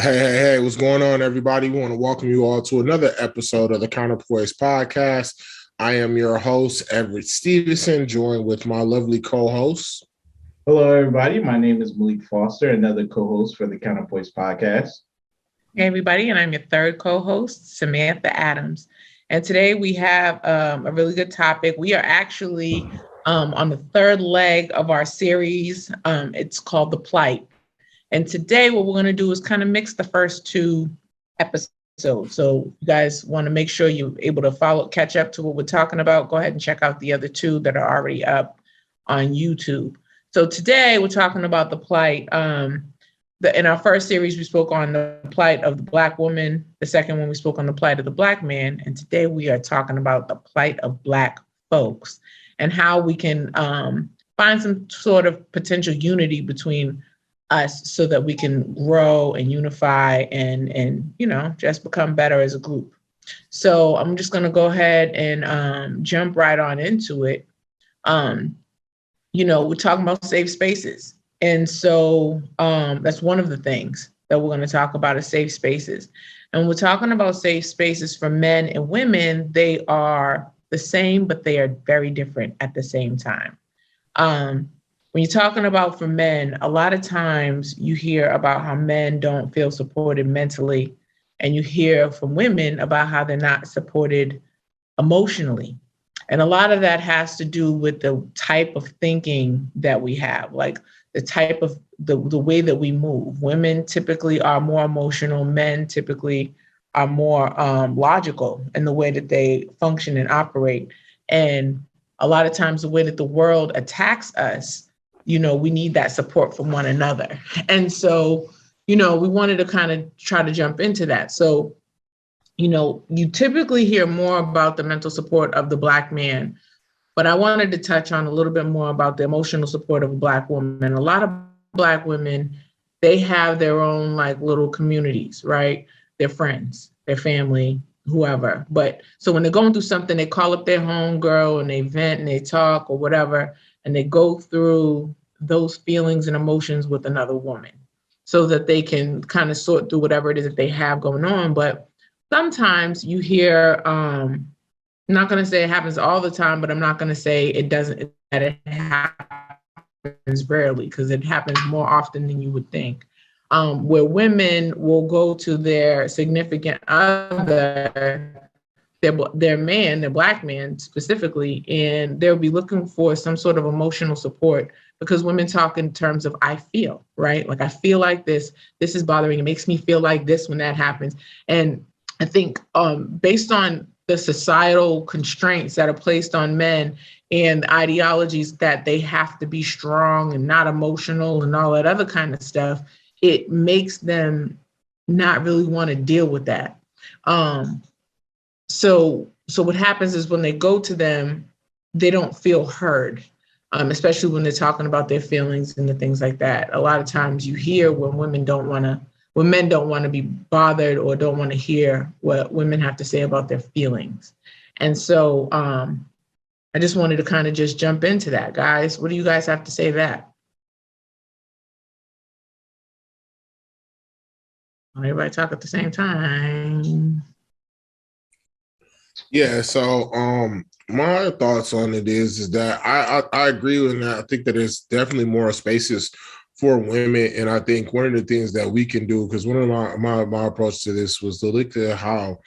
Hey, what's going on, everybody? We want to welcome you all to another episode of the Counterpoise Podcast. I am your host, Everett Stevenson, joined with my lovely co-host. Hello, everybody. My name is Malik Foster, another co-host for the Counterpoise Podcast. Hey, everybody, and I'm your third co-host, Samantha Adams. And today we have a really good topic. We are actually on the third leg of our series. It's called The Plight. And today what we're going to do is kind of mix the first two episodes. So you guys want to make sure you're able to catch up to what we're talking about. Go ahead and check out the other two that are already up on YouTube. So today we're talking about the plight. In our first series, we spoke on the plight of the Black woman. The second one, we spoke on the plight of the Black man. And today we are talking about the plight of Black folks and how we can find some sort of potential unity between us so that we can grow and unify and just become better as a group. So I'm just going to go ahead and jump right on into it. We're talking about safe spaces. And so that's one of the things that we're going to talk about is safe spaces. And we're talking about safe spaces for men and women. They are the same, but they are very different at the same time. When you're talking about for men, a lot of times you hear about how men don't feel supported mentally, and you hear from women about how they're not supported emotionally. And a lot of that has to do with the type of thinking that we have, like the type of the way that we move. Women typically are more emotional. Men typically are more logical in the way that they function and operate. And a lot of times the way that the world attacks us, we need that support from one another. And so, we wanted to kind of try to jump into that. So, you typically hear more about the mental support of the Black man, but I wanted to touch on a little bit more about the emotional support of a Black woman. A lot of Black women, they have their own like little communities, right? Their friends, their family, whoever. But so when they're going through something, they call up their homegirl and they vent and they talk or whatever, and they go through those feelings and emotions with another woman so that they can kind of sort through whatever it is that they have going on. But sometimes you hear, I'm not going to say it happens all the time, but I'm not going to say it doesn't, that it happens rarely, because it happens more often than you would think, where women will go to their significant other, their man, their Black man specifically, and they'll be looking for some sort of emotional support, because women talk in terms of I feel, right? Like I feel like this is bothering, it makes me feel like this when that happens. And I think based on the societal constraints that are placed on men and the ideologies that they have to be strong and not emotional and all that other kind of stuff, it makes them not really want to deal with that. So what happens is when they go to them, they don't feel heard, especially when they're talking about their feelings and the things like that. A lot of times you hear when men don't want to be bothered or don't want to hear what women have to say about their feelings. And so I just wanted to kind of just jump into that. Guys, what do you guys have to say to that? Everybody talk at the same time. Yeah, so my thoughts on it is that I agree with that. I think that there's definitely more spaces for women, and I think one of the things that we can do, because one of my approach to this was to look at how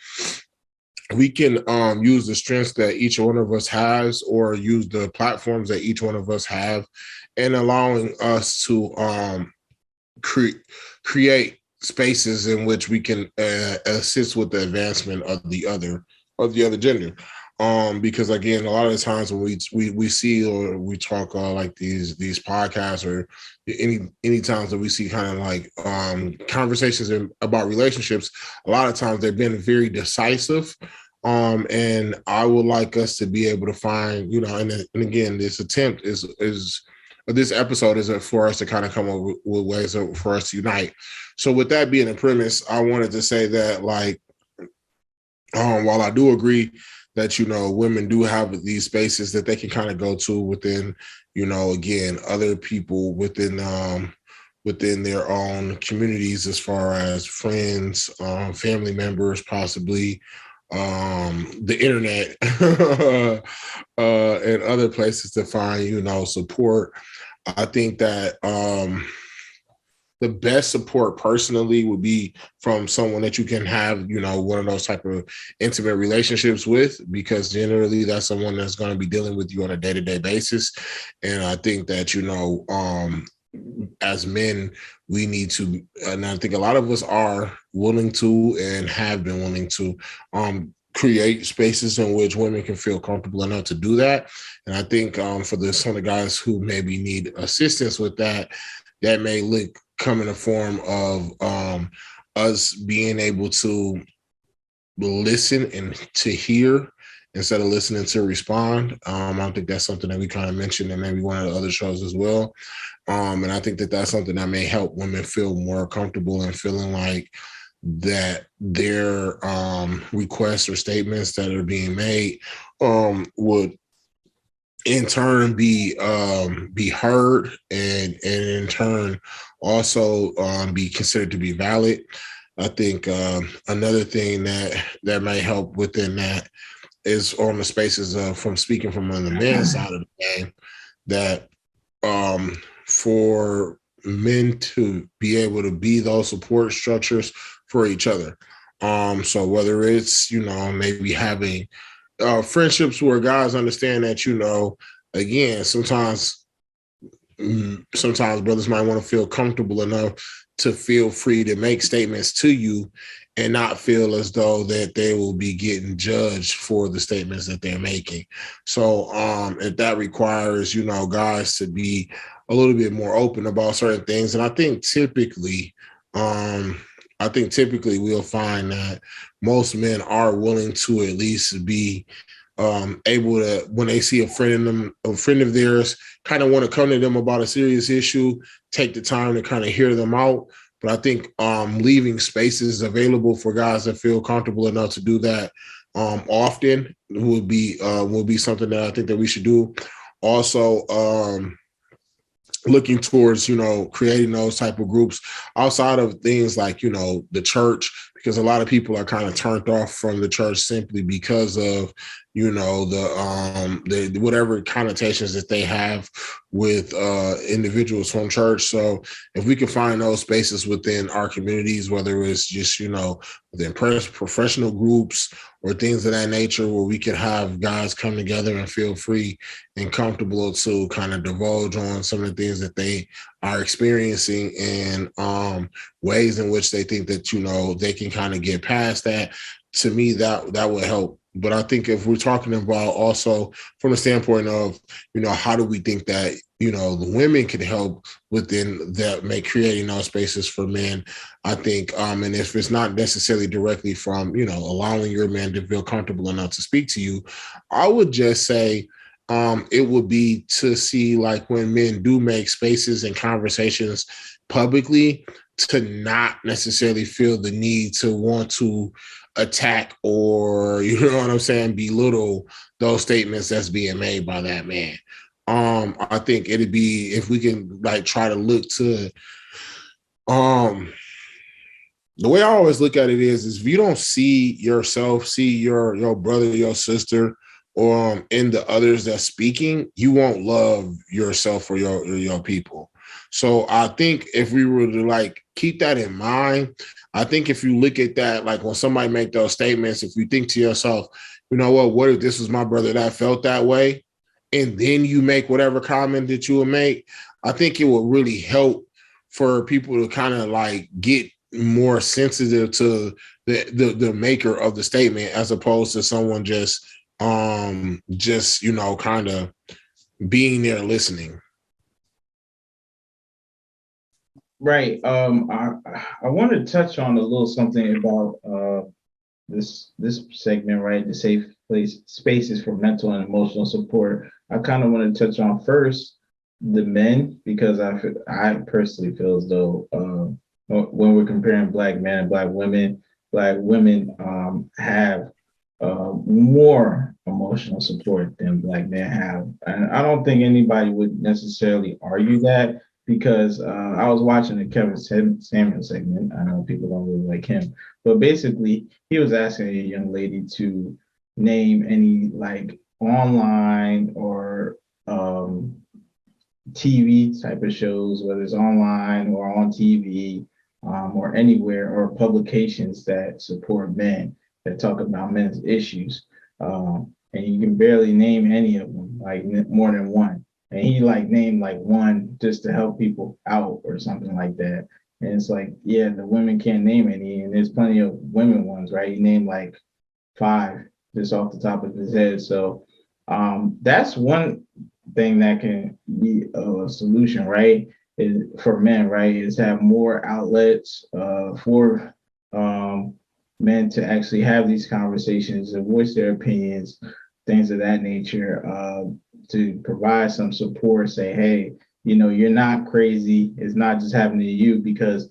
we can use the strengths that each one of us has, or use the platforms that each one of us have, and allowing us to create spaces in which we can assist with the advancement of the other gender. Because again, a lot of the times when we see or we talk like these podcasts, or any times that we see kind of like conversations about relationships, a lot of times they've been very decisive. And I would like us to be able to find, and again, this attempt is this episode is for us to kind of come up with ways for us to unite. So with that being the premise, I wanted to say that, like, while I do agree that, women do have these spaces that they can kind of go to within, again, other people within within their own communities, as far as friends, family members, possibly the internet, and other places to find, support. I think that the best support personally would be from someone that you can have, one of those type of intimate relationships with, because generally that's someone that's going to be dealing with you on a day-to-day basis. And I think that, as men, we need to, and I think a lot of us are willing to and have been willing to create spaces in which women can feel comfortable enough to do that. And I think for some of the guys who maybe need assistance with that, that may come in the form of us being able to listen and to hear instead of listening to respond. I think that's something that we kind of mentioned in maybe one of the other shows as well. And I think that that's something that may help women feel more comfortable and feeling like that their requests or statements that are being made would in turn be heard, and in turn also be considered to be valid. I think another thing that may help within that is on the spaces of, from speaking from on the men's side of the game, that for men to be able to be those support structures for each other. So whether it's, maybe having friendships where guys understand that, again, sometimes brothers might want to feel comfortable enough to feel free to make statements to you and not feel as though that they will be getting judged for the statements that they're making. So if that requires, guys to be a little bit more open about certain things. And I think typically we'll find that most men are willing to at least be able to, when they see a friend of theirs, kind of want to come to them about a serious issue, take the time to kind of hear them out. But I think leaving spaces available for guys that feel comfortable enough to do that often would be something that I think that we should do. Also, looking towards, creating those type of groups outside of things like, the church, because a lot of people are kind of turned off from the church simply because of, the whatever connotations that they have with individuals from church. So if we can find those spaces within our communities, whether it's just, within professional groups or things of that nature, where we can have guys come together and feel free and comfortable to kind of divulge on some of the things that they are experiencing and ways in which they think that, they can kind of get past that. To me, that would help. But I think if we're talking about also from the standpoint of, how do we think that, the women can help within that, creating those spaces for men, I think, and if it's not necessarily directly from, allowing your man to feel comfortable enough to speak to you, I would just say it would be to see, like, when men do make spaces and conversations publicly, to not necessarily feel the need to want to attack or, belittle those statements that's being made by that man. I think it'd be, if we can try to look to, the way I always look at it is if you don't see yourself, see your brother, your sister, or in the others that's speaking, you won't love yourself or your people. So I think if we were to keep that in mind, I think if you look at that, when somebody make those statements, if you think to yourself, what if this was my brother that felt that way? And then you make whatever comment that you would make, I think it would really help for people to kind of get more sensitive to the maker of the statement, as opposed to someone just kind of being there listening. Right. I want to touch on a little something about this segment, right? The safe spaces for mental and emotional support. I kind of want to touch on first the men, because I personally feel as though when we're comparing Black men and Black women have more emotional support than Black men have, and I don't think anybody would necessarily argue that. because I was watching the Kevin Samuel segment. I know people don't really like him, but basically he was asking a young lady to name any like online or TV type of shows, whether it's online or on TV, or anywhere, or publications that support men, that talk about men's issues. And you can barely name any of them, like more than one. And he like named like one just to help people out or something like that. And it's like, yeah, the women can't name any, and there's plenty of women ones, right? He named like five just off the top of his head. So that's one thing that can be a solution, right? Is for men, right? Is have more outlets for men to actually have these conversations and voice their opinions, things of that nature, to provide some support. Say, hey, you know, you're not crazy. It's not just happening to you, because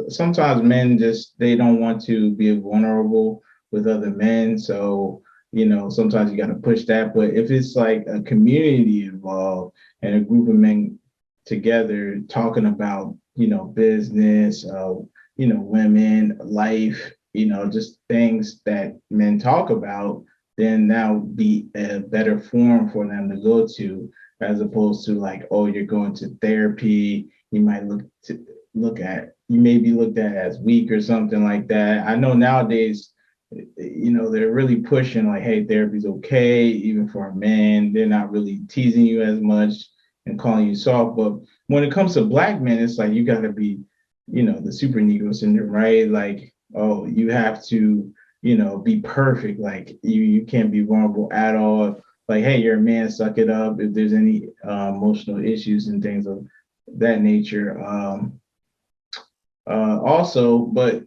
sometimes men just they don't want to be vulnerable with other men. So you know, sometimes you got to push that. But if it's like a community involved and a group of men together talking about, you know, business, you know, women, life, you know, just things that men talk about, then that would be a better forum for them to go to, as opposed to like, oh, you're going to therapy. You might you may be looked at as weak or something like that. I know nowadays, you know, they're really pushing like, hey, therapy's okay, even for a man. They're not really teasing you as much and calling you soft. But when it comes to black men, it's like you got to be, you know, the super negro syndrome, right? Like, oh, you have to, you know, be perfect. Like you can't be vulnerable at all. Like, hey, you're a man, suck it up. If there's any emotional issues and things of that nature. Also, but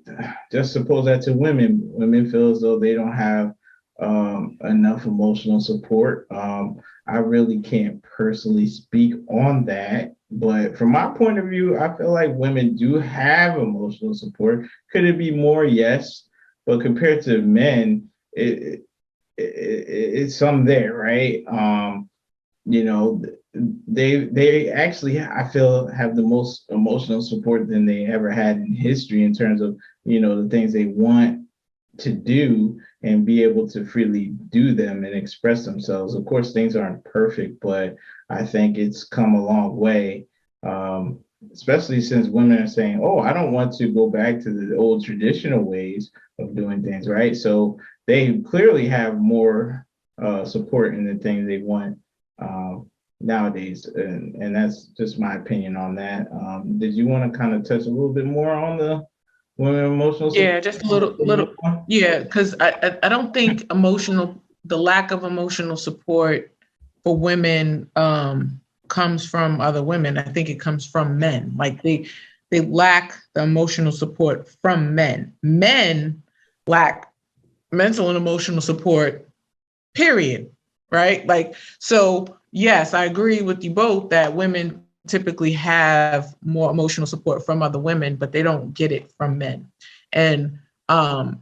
just suppose that to women, women feel as though they don't have enough emotional support. I really can't personally speak on that, but from my point of view, I feel like women do have emotional support. Could it be more? Yes, but compared to men, it's some there, right? You know, they actually, I feel, have the most emotional support than they ever had in history, in terms of, you know, the things they want to do and be able to freely do them and express themselves. Of course, things aren't perfect, but I think it's come a long way, especially since women are saying, oh, I don't want to go back to the old traditional ways of doing things, right? So they clearly have more support in the things they want nowadays, and that's just my opinion on that. Did you want to kind of touch a little bit more on the women emotional support? Yeah, just a little. Yeah, because I don't think the lack of emotional support for women comes from other women. I think it comes from men. Like they lack the emotional support from men. Men lack mental and emotional support, period. Right? Like, so yes, I agree with you both that women typically have more emotional support from other women, but they don't get it from men. And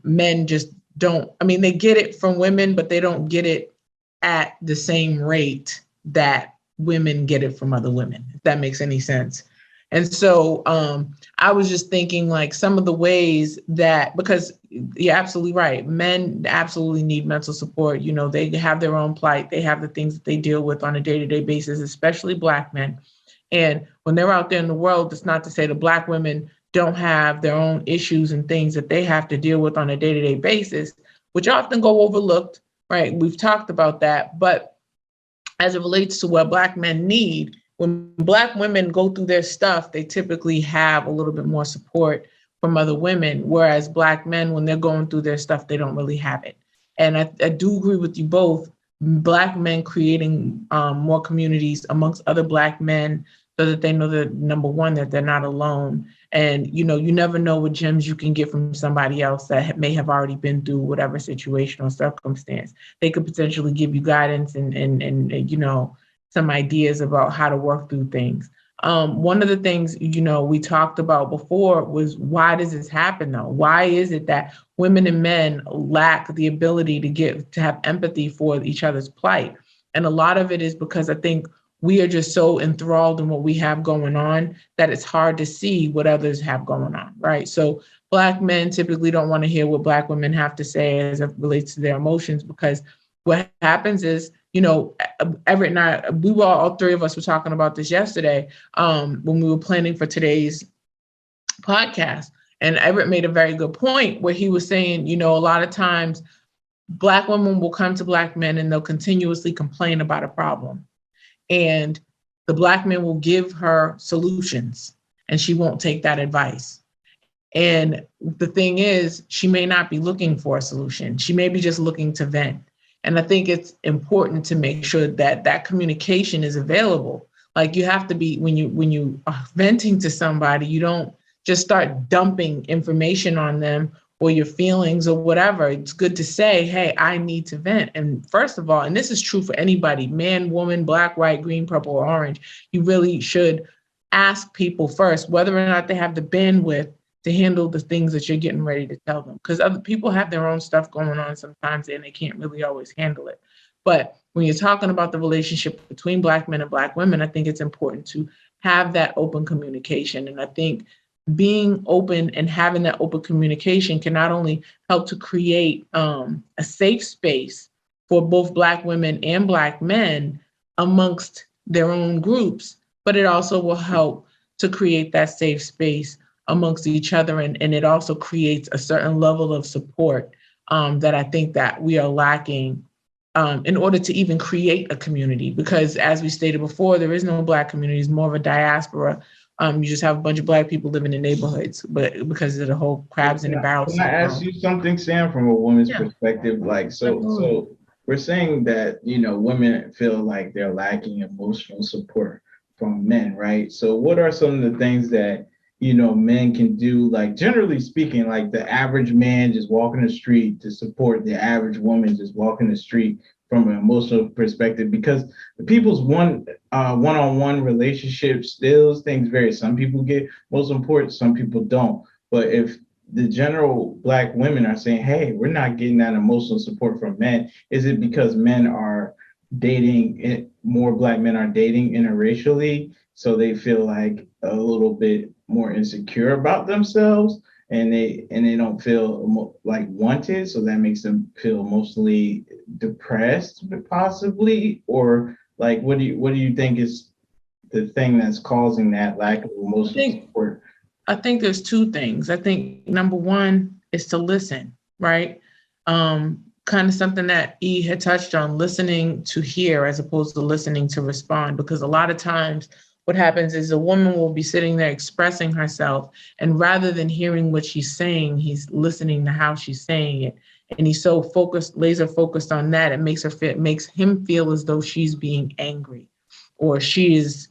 men just don't, I mean, they get it from women, but they don't get it at the same rate that women get it from other women, if that makes any sense. And so I was just thinking like some of the ways that, because you're absolutely right, men absolutely need mental support. You know, they have their own plight. They have the things that they deal with on a day-to-day basis, especially Black men. And when they're out there in the world, it's not to say the Black women don't have their own issues and things that they have to deal with on a day-to-day basis, which often go overlooked, right? We've talked about that. But as it relates to what Black men need, when Black women go through their stuff, they typically have a little bit more support from other women, whereas Black men, when they're going through their stuff, they don't really have it. And I do agree with you both. Black men creating more communities amongst other Black men so that they know that, number one, that they're not alone. And, you know, you never know what gems you can get from somebody else that may have already been through whatever situation or circumstance. They could potentially give you guidance and you know, some ideas about how to work through things. One of the things, you know, we talked about before was, why does this happen though? Why is it that women and men lack the ability to have empathy for each other's plight? And a lot of it is because I think we are just so enthralled in what we have going on that it's hard to see what others have going on, right? So Black men typically don't want to hear what Black women have to say as it relates to their emotions, because what happens is, Everett and I, all three of us were talking about this yesterday when we were planning for today's podcast. And Everett made a very good point where he was saying, a lot of times Black women will come to Black men and they'll continuously complain about a problem. And the Black men will give her solutions and she won't take that advice. And the thing is, she may not be looking for a solution. She may be just looking to vent. And I think it's important to make sure that that communication is available. Like, you have to be, when you are venting to somebody, you don't just start dumping information on them or your feelings or whatever. It's good to say, hey, I need to vent. And first of all, and this is true for anybody, man, woman, Black, white, green, purple, or orange, you really should ask people first whether or not they have the bandwidth to handle the things that you're getting ready to tell them. Because other people have their own stuff going on sometimes and they can't really always handle it. But when you're talking about the relationship between Black men and Black women, I think it's important to have that open communication. And I think being open and having that open communication can not only help to create a safe space for both Black women and Black men amongst their own groups, but it also will help to create that safe space amongst each other. And it also creates a certain level of support that I think that we are lacking in order to even create a community. Because as we stated before, there is no Black community, it's more of a diaspora. You just have a bunch of Black people living in neighborhoods, but because of the whole crabs in the barrel. Can I ask you something, Sam, from a woman's perspective? Like, so we're saying that, women feel like they're lacking emotional support from men, right? So what are some of the things that, men can do, like, generally speaking, like the average man just walking the street to support the average woman just walking the street from an emotional perspective? Because the people's one-on-one relationships, those things vary. Some people get most important, some people don't. But if the general Black women are saying, hey, we're not getting that emotional support from men, is it because men are dating, more Black men are dating interracially, so they feel like a little bit more insecure about themselves, and they don't feel like wanted, so that makes them feel emotionally depressed, possibly? Or like, what do you think is the thing that's causing that lack of emotional support? I think there's two things. I think number one is to listen, right? Kind of something that E had touched on, listening to hear as opposed to listening to respond. Because a lot of times what happens is a woman will be sitting there expressing herself, and rather than hearing what she's saying, he's listening to how she's saying it. And he's so focused, laser focused on that, it makes him feel as though she's being angry or she is,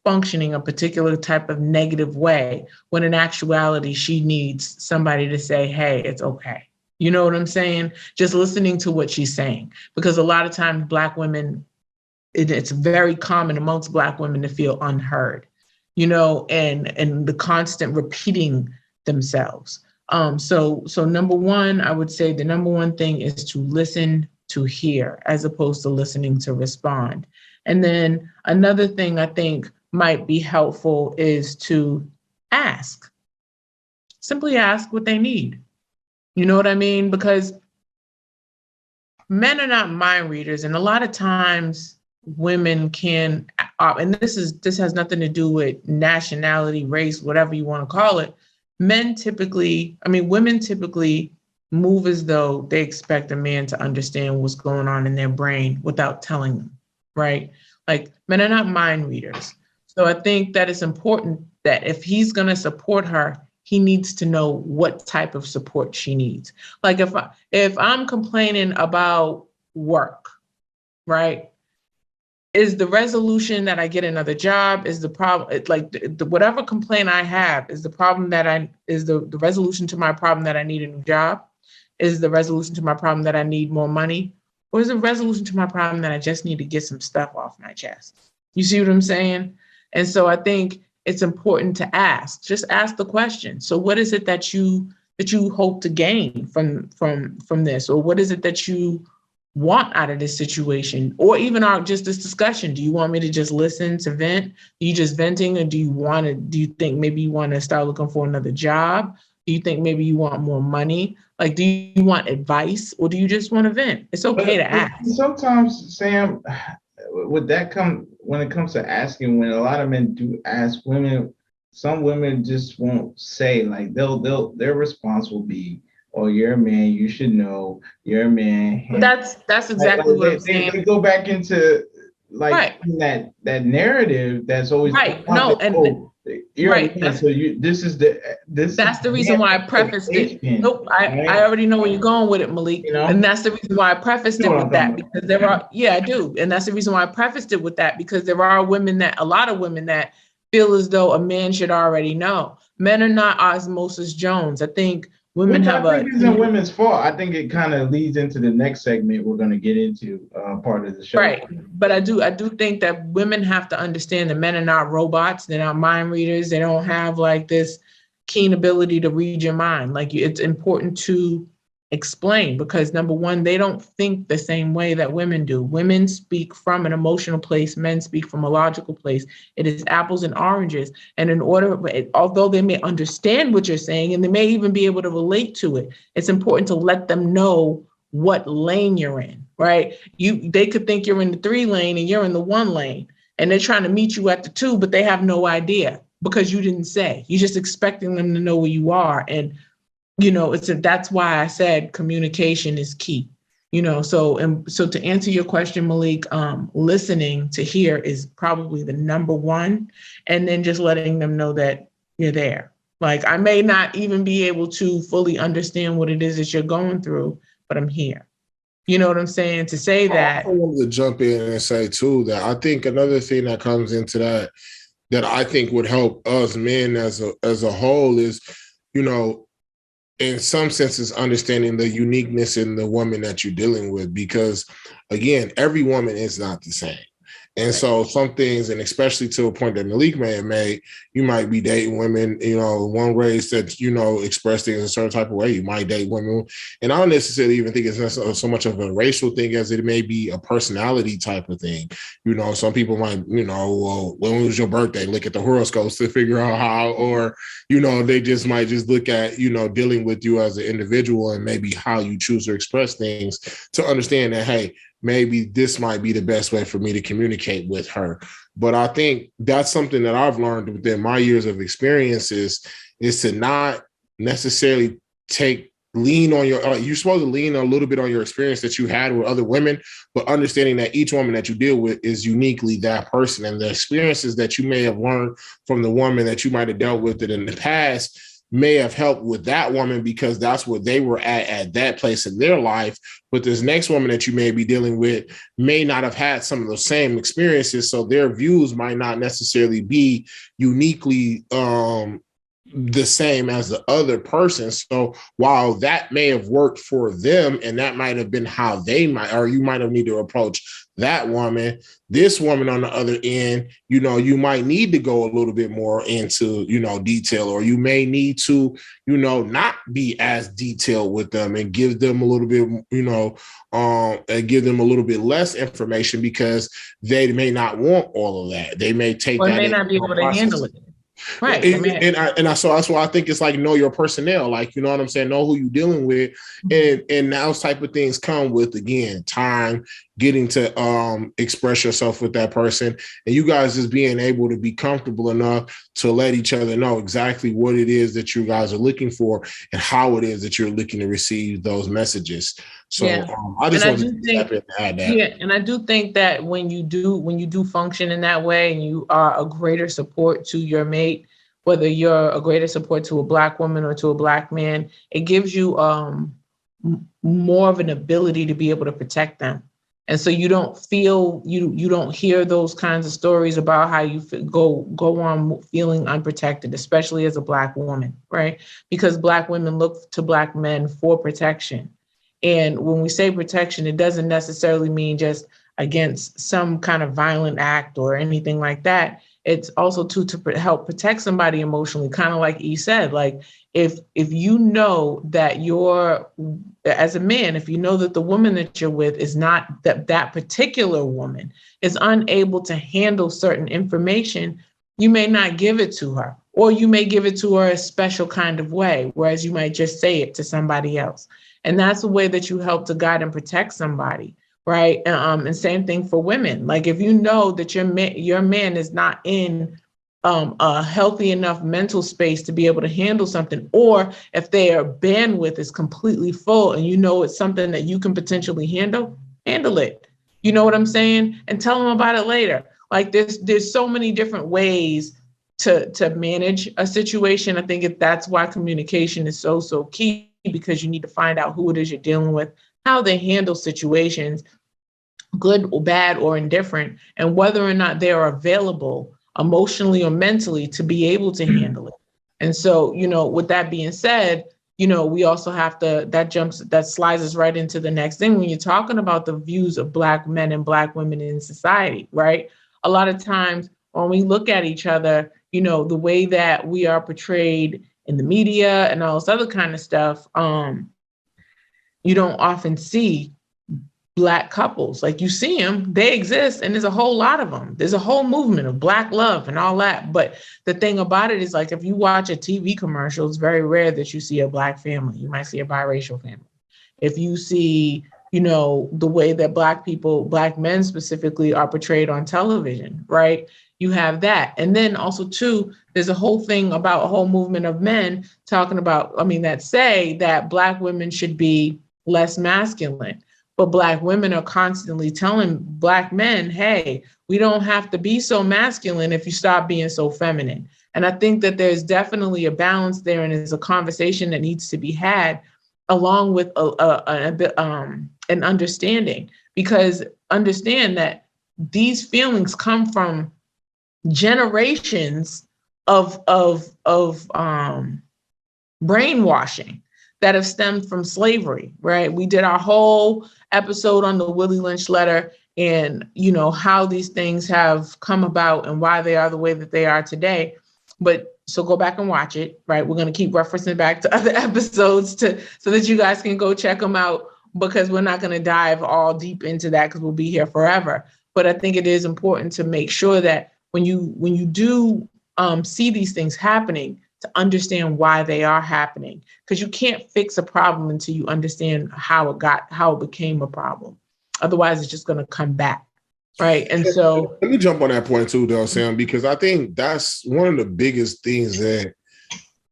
functioning a particular type of negative way, when in actuality, she needs somebody to say, hey, it's okay. You know what I'm saying? Just listening to what she's saying. Because a lot of times Black women, it's very common amongst Black women to feel unheard, and the constant repeating themselves. So number one, I would say the number one thing is to listen to hear as opposed to listening to respond. And then another thing I think might be helpful is to ask. Simply ask what they need. You know what I mean? Because men are not mind readers, and a lot of times women can, and this has nothing to do with nationality, race, whatever you want to call it. Women typically move as though they expect a man to understand what's going on in their brain without telling them, right? Like, men are not mind readers. So I think that it's important that if he's going to support her, he needs to know what type of support she needs. Like, if I'm complaining about work, right? Is the resolution that I get another job? Is the problem, like, whatever complaint I have, is the problem that is the resolution to my problem that I need a new job? Is the resolution to my problem that I need more money? Or is the resolution to my problem that I just need to get some stuff off my chest? You see what I'm saying? And so I think it's important to ask. Just ask the question. So what is it that you hope to gain from this? Or what is it that you want out of this situation, or even just this discussion. Do you want me to just listen to vent? Are you just venting, or do you think maybe you want to start looking for another job? Do you think maybe you want more money? Like, do you want advice, or do you just want to vent? It's okay to ask. Sometimes, Sam, when it comes to asking, when a lot of men do ask, some women just won't say. Like their response will be, "Oh, you're a man. You should know. You're a man." That's exactly what I'm saying. They go back into Right. that narrative that's always right. No, and you're right. a man, so That's the reason why I prefaced it. Nope, I already know where you're going with it, Malik. You know? And that's the reason why I prefaced it with that, because I do. And that's the reason why I prefaced it with that, because there are a lot of women that feel as though a man should already know. Men are not Osmosis Jones. I think women isn't women's fault. I think it kind of leads into the next segment we're going to get into, part of the show. Right. But I do think that women have to understand that men are not robots. They're not mind readers. They don't have like this keen ability to read your mind. Like, it's important to explain, because number one, they don't think the same way that women do. Women speak from an emotional place. Men speak from a logical place. It is apples and oranges. And although they may understand what you're saying, and they may even be able to relate to it, it's important to let them know what lane you're in, right? They could think you're in the 3 lane and you're in the 1 lane, and they're trying to meet you at the 2, but they have no idea because you didn't say. You're just expecting them to know where you are. And that's why I said communication is key. So to answer your question, Malik, listening to hear is probably the number one, and then just letting them know that you're there. Like, I may not even be able to fully understand what it is that you're going through, but I'm here. You know what I'm saying? To say that. I wanted to jump in and say too that I think another thing that comes into that I think would help us men as a whole is, in some senses, understanding the uniqueness in the woman that you're dealing with, because again, every woman is not the same. And so some things, and especially to a point that Malik may have made, you might be dating women, one race that, express things a certain type of way. You might date women. And I don't necessarily even think it's necessarily so much of a racial thing as it may be a personality type of thing. Some people might, well, when was your birthday? Look at the horoscopes to figure out how, or, they just might just look at, dealing with you as an individual and maybe how you choose to express things to understand that, hey, maybe this might be the best way for me to communicate with her. But I think that's something that I've learned within my years of experiences is to not necessarily lean on you're supposed to lean a little bit on your experience that you had with other women, but understanding that each woman that you deal with is uniquely that person, and the experiences that you may have learned from the woman that you might have dealt with it in the past may have helped with that woman because that's where they were at that place in their life. But this next woman that you may be dealing with may not have had some of the same experiences. So their views might not necessarily be uniquely the same as the other person. So while that may have worked for them and that might have been how they might, or you might have need to approach that woman, this woman on the other end, you might need to go a little bit more into, detail, or you may need to, not be as detailed with them and give them a little bit, and give them a little bit less information because they may not want all of that. They may take that. They may not be able to handle it. Right. So that's why I think it's like know your personnel, like, you know what I'm saying? Know who you're dealing with. And those type of things come with, again, time, getting to express yourself with that person, and you guys just being able to be comfortable enough to let each other know exactly what it is that you guys are looking for and how it is that you're looking to receive those messages. So I just want to step in and add that. Yeah, and I do think that when you do function in that way and you are a greater support to your mate, whether you're a greater support to a Black woman or to a Black man, it gives you more of an ability to be able to protect them. And so you don't feel, you don't hear those kinds of stories about how you go on feeling unprotected, especially as a Black woman, right? Because Black women look to Black men for protection. And when we say protection, it doesn't necessarily mean just against some kind of violent act or anything like that. it's also to help protect somebody emotionally, kind of like E said. Like if you know that you're, as a man, if you know that the woman that you're with is not, that particular woman is unable to handle certain information, you may not give it to her, or you may give it to her a special kind of way, whereas you might just say it to somebody else. And that's the way that you help to guide and protect somebody, right? And same thing for women. Like if you know that your man is not in a healthy enough mental space to be able to handle something, or if their bandwidth is completely full and you know it's something that you can potentially handle it. You know what I'm saying? And tell them about it later. Like there's so many different ways to manage a situation. I think that's why communication is so key, because you need to find out who it is you're dealing with, how they handle situations, good or bad or indifferent, and whether or not they are available emotionally or mentally to be able to handle it. And so, with that being said, we also have to, that slides us right into the next thing when you're talking about the views of Black men and Black women in society, right? A lot of times when we look at each other, the way that we are portrayed in the media and all this other kind of stuff, you don't often see Black couples. Like you see them, they exist, and there's a whole lot of them. There's a whole movement of Black love and all that. But the thing about it is, like, if you watch a TV commercial, it's very rare that you see a Black family. You might see a biracial family. If you see, the way that Black men specifically are portrayed on television, right? You have that. And then also too, there's a whole thing about a whole movement of men talking about, that say that Black women should be less masculine. But Black women are constantly telling Black men, hey, we don't have to be so masculine if you stop being so feminine. And I think that there's definitely a balance there, and it's a conversation that needs to be had along with an understanding, because understand that these feelings come from generations of brainwashing that have stemmed from slavery, right? We did our whole episode on the Willie Lynch letter and, how these things have come about and why they are the way that they are today. But so go back and watch it, right? We're going to keep referencing back to other episodes so that you guys can go check them out, because we're not going to dive all deep into that because we'll be here forever. But I think it is important to make sure that when you do see these things happening, to understand why they are happening, because you can't fix a problem until you understand how it became a problem. Otherwise, it's just going to come back, right? And so, let me jump on that point too, though, Sam, because I think that's one of the biggest things that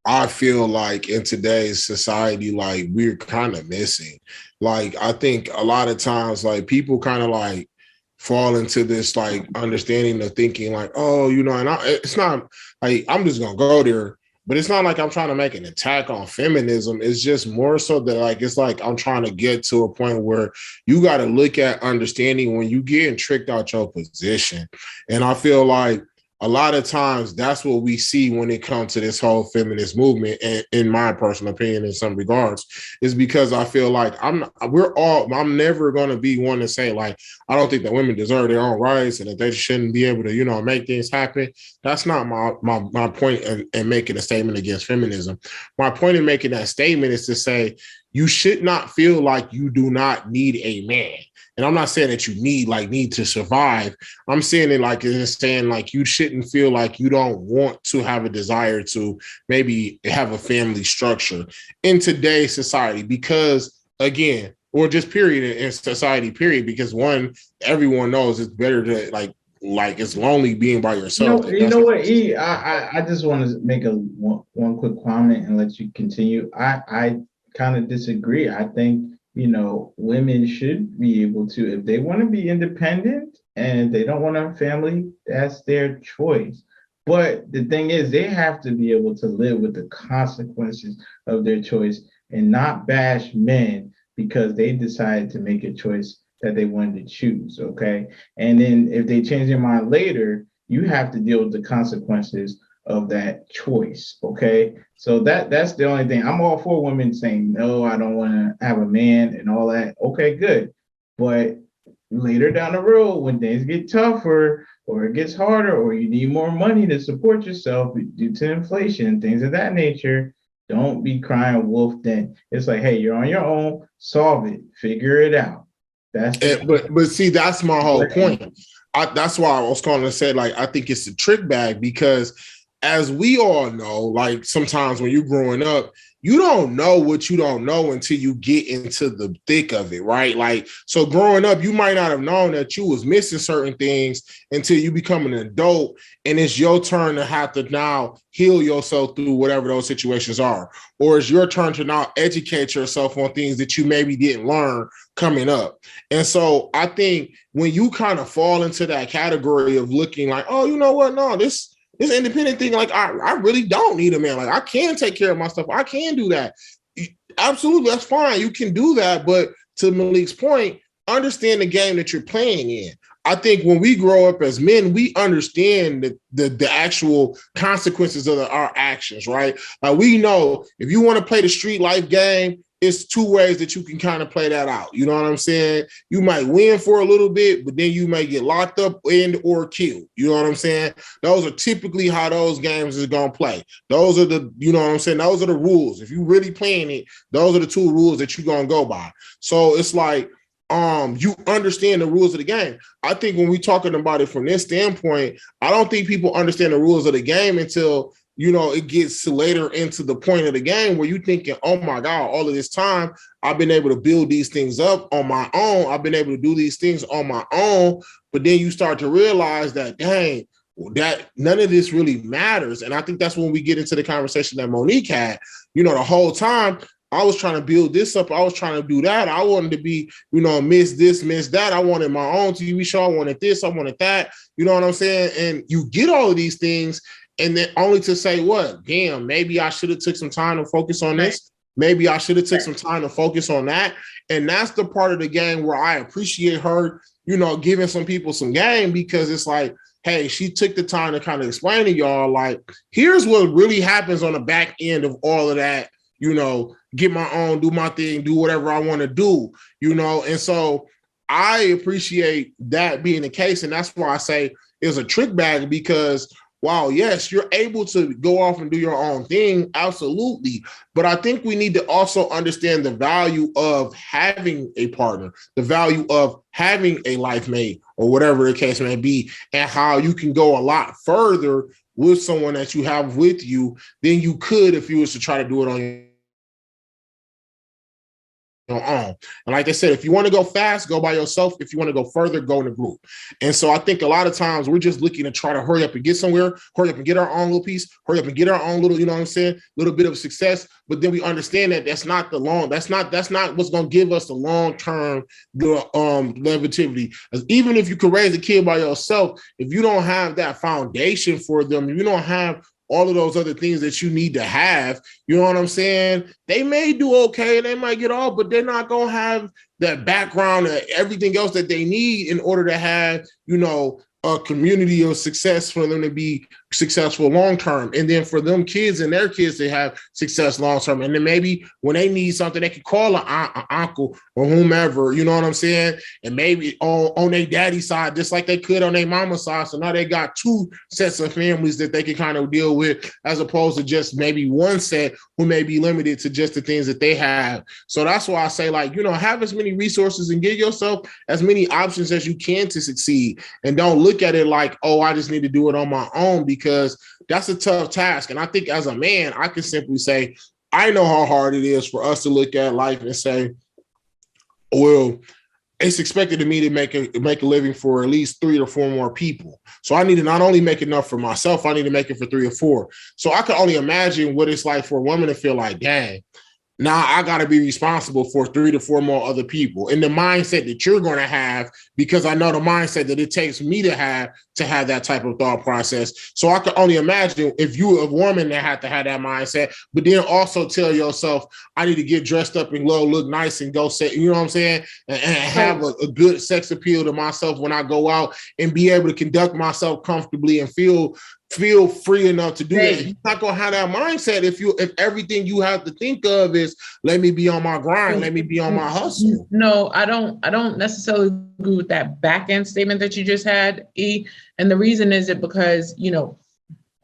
I feel like in today's society, like we're kind of missing. Like I think a lot of times, like people kind of like fall into this like understanding of thinking like, oh, and it's not like I'm just gonna go there. But it's not like I'm trying to make an attack on feminism. It's just more so that like, it's like I'm trying to get to a point where you got to look at understanding when you getting tricked out your position. And I feel like a lot of times that's what we see when it comes to this whole feminist movement. And in my personal opinion, in some regards, is because I feel like I'm never going to be one to say like, I don't think that women deserve their own rights and that they shouldn't be able to, make things happen. That's not my point in making a statement against feminism. My point in making that statement is to say, you should not feel like you do not need a man. And I'm not saying that you need to survive. I'm saying it like it's saying like you shouldn't feel like you don't want to have a desire to maybe have a family structure in today's society, because again, or just period in society, period, because everyone knows it's better to like it's lonely being by yourself. You know what, E? I just want to make one quick comment and let you continue. I kind of disagree. I think women should be able to, if they want to be independent and they don't want a family, that's their choice. But the thing is, they have to be able to live with the consequences of their choice and not bash men because they decided to make a choice that they wanted to choose, okay? And then if they change their mind later, you have to deal with the consequences of that choice, okay? So that's the only thing. I'm all for women saying, no, I don't want to have a man and all that. Okay, good. But later down the road, when things get tougher, or it gets harder, or you need more money to support yourself due to inflation and things of that nature, don't be crying wolf then. It's like, hey, you're on your own, solve it, figure it out. That's but see, that's my whole point. That's why I was going to say, like, I think it's a trick bag, because as we all know, like, sometimes when you're growing up, you don't know what you don't know until you get into the thick of it, right? Like, so growing up, you might not have known that you was missing certain things until you become an adult, and it's your turn to have to now heal yourself through whatever those situations are. Or it's your turn to now educate yourself on things that you maybe didn't learn coming up. And so I think when you kind of fall into that category of looking like, oh, you know what? No, this independent thing, like, I really don't need a man. Like, I can take care of my stuff. I can do that. Absolutely, that's fine. You can do that. But to Malik's point, understand the game that you're playing in. I think when we grow up as men, we understand the actual consequences of our actions, right? Like, we know if you want to play the street life game, it's two ways that you can kind of play that out. You know what I'm saying? You might win for a little bit, but then you may get locked up and or killed. You know what I'm saying? Those are typically how those games is going to play. Those are the, you know what I'm saying? Those are the rules. If you really playing it, those are the two rules that you're going to go by. So it's like, you understand the rules of the game. I think when we're talking about it from this standpoint, I don't think people understand the rules of the game until, you know, it gets later into the point of the game where you're thinking, oh my God, all of this time, I've been able to build these things up on my own. I've been able to do these things on my own. But then you start to realize that, dang, that none of this really matters. And I think that's when we get into the conversation that Monique had. You know, the whole time, I was trying to build this up. I was trying to do that. I wanted to be, you know, miss this, miss that. I wanted my own TV show. I wanted this. I wanted that. You know what I'm saying? And you get all of these things, and then only to say, what? Damn, maybe I should have took some time to focus on this. Maybe I should have took some time to focus on that. And that's the part of the game where I appreciate her, you know, giving some people some game, because it's like, hey, she took the time to kind of explain to y'all, like, here's what really happens on the back end of all of that. You know, get my own, do my thing, do whatever I want to do, you know? And so I appreciate that being the case. And that's why I say it's a trick bag, because while, yes, you're able to go off and do your own thing, absolutely. But I think we need to also understand the value of having a partner, the value of having a life mate, or whatever the case may be, and how you can go a lot further with someone that you have with you than you could if you was to try to do it on your own. And like I said, if you want to go fast, go by yourself. If you want to go further, go in a group. And so I think a lot of times we're just looking to try to hurry up and get somewhere, hurry up and get our own little piece, hurry up and get our own little, you know what I'm saying, little bit of success. But then we understand that that's not what's going to give us the long-term longevity. Even if you could raise a kid by yourself, if you don't have that foundation for them, if you don't have all of those other things that you need to have, you know what I'm saying? They may do okay, they might get off, but they're not going to have that background and everything else that they need in order to have, you know, a community of success for them to be successful long-term. And then for them kids and their kids to have success long-term. And then maybe when they need something, they can call an uncle or whomever, you know what I'm saying? And maybe on their daddy's side, just like they could on their mama's side. So now they got two sets of families that they can kind of deal with, as opposed to just maybe one set who may be limited to just the things that they have. So that's why I say, like, you know, have as many resources and give yourself as many options as you can to succeed. And don't look at it like, oh, I just need to do it on my own, because that's a tough task. And I think as a man, I can simply say, I know how hard it is for us to look at life and say, well, it's expected of me to make a living for at least 3 or 4 more people. So I need to not only make enough for myself, I need to make it for 3 or 4. So I can only imagine what it's like for a woman to feel like, dang, now I got to be responsible for 3 to 4 more other people. And the mindset that you're going to have, because I know the mindset that it takes me to have that type of thought process. So I can only imagine if you're a woman that had to have that mindset, but then also tell yourself, I need to get dressed up and look nice and go say, you know what I'm saying? And have a good sex appeal to myself when I go out and be able to conduct myself comfortably and feel feel free enough to do that. Hey. You're not gonna have that mindset if everything you have to think of is let me be on my grind, let me be on my hustle. No, I don't necessarily agree with that back end statement that you just had, E. And the reason is it because, you know,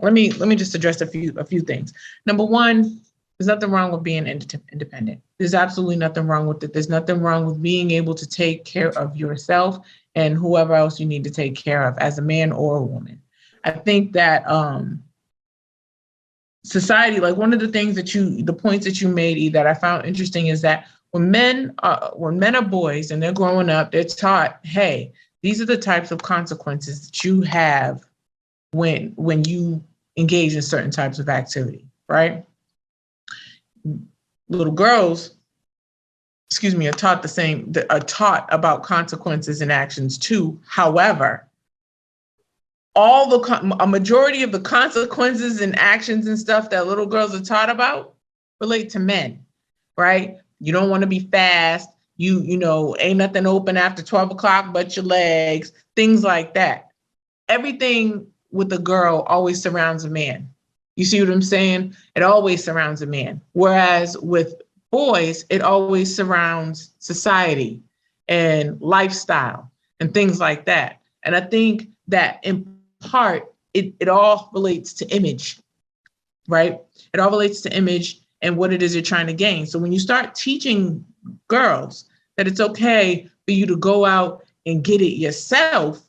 let me just address a few things. Number one, there's nothing wrong with being independent. There's absolutely nothing wrong with it. There's nothing wrong with being able to take care of yourself and whoever else you need to take care of as a man or a woman. I think that society, like one of the things the points that you made, E, that I found interesting is that when men are boys and they're growing up, they're taught, hey, these are the types of consequences that you have when you engage in certain types of activity, right? Little girls, are taught about consequences and actions too. However, a majority of the consequences and actions and stuff that little girls are taught about relate to men, right? You don't want to be fast. You know, ain't nothing open after 12 o'clock but your legs, things like that. Everything with a girl always surrounds a man. You see what I'm saying? It always surrounds a man. Whereas with boys, it always surrounds society and lifestyle and things like that. And I think that in part, it all relates to image, right? It all relates to image and what it is you're trying to gain. So when you start teaching girls that it's okay for you to go out and get it yourself,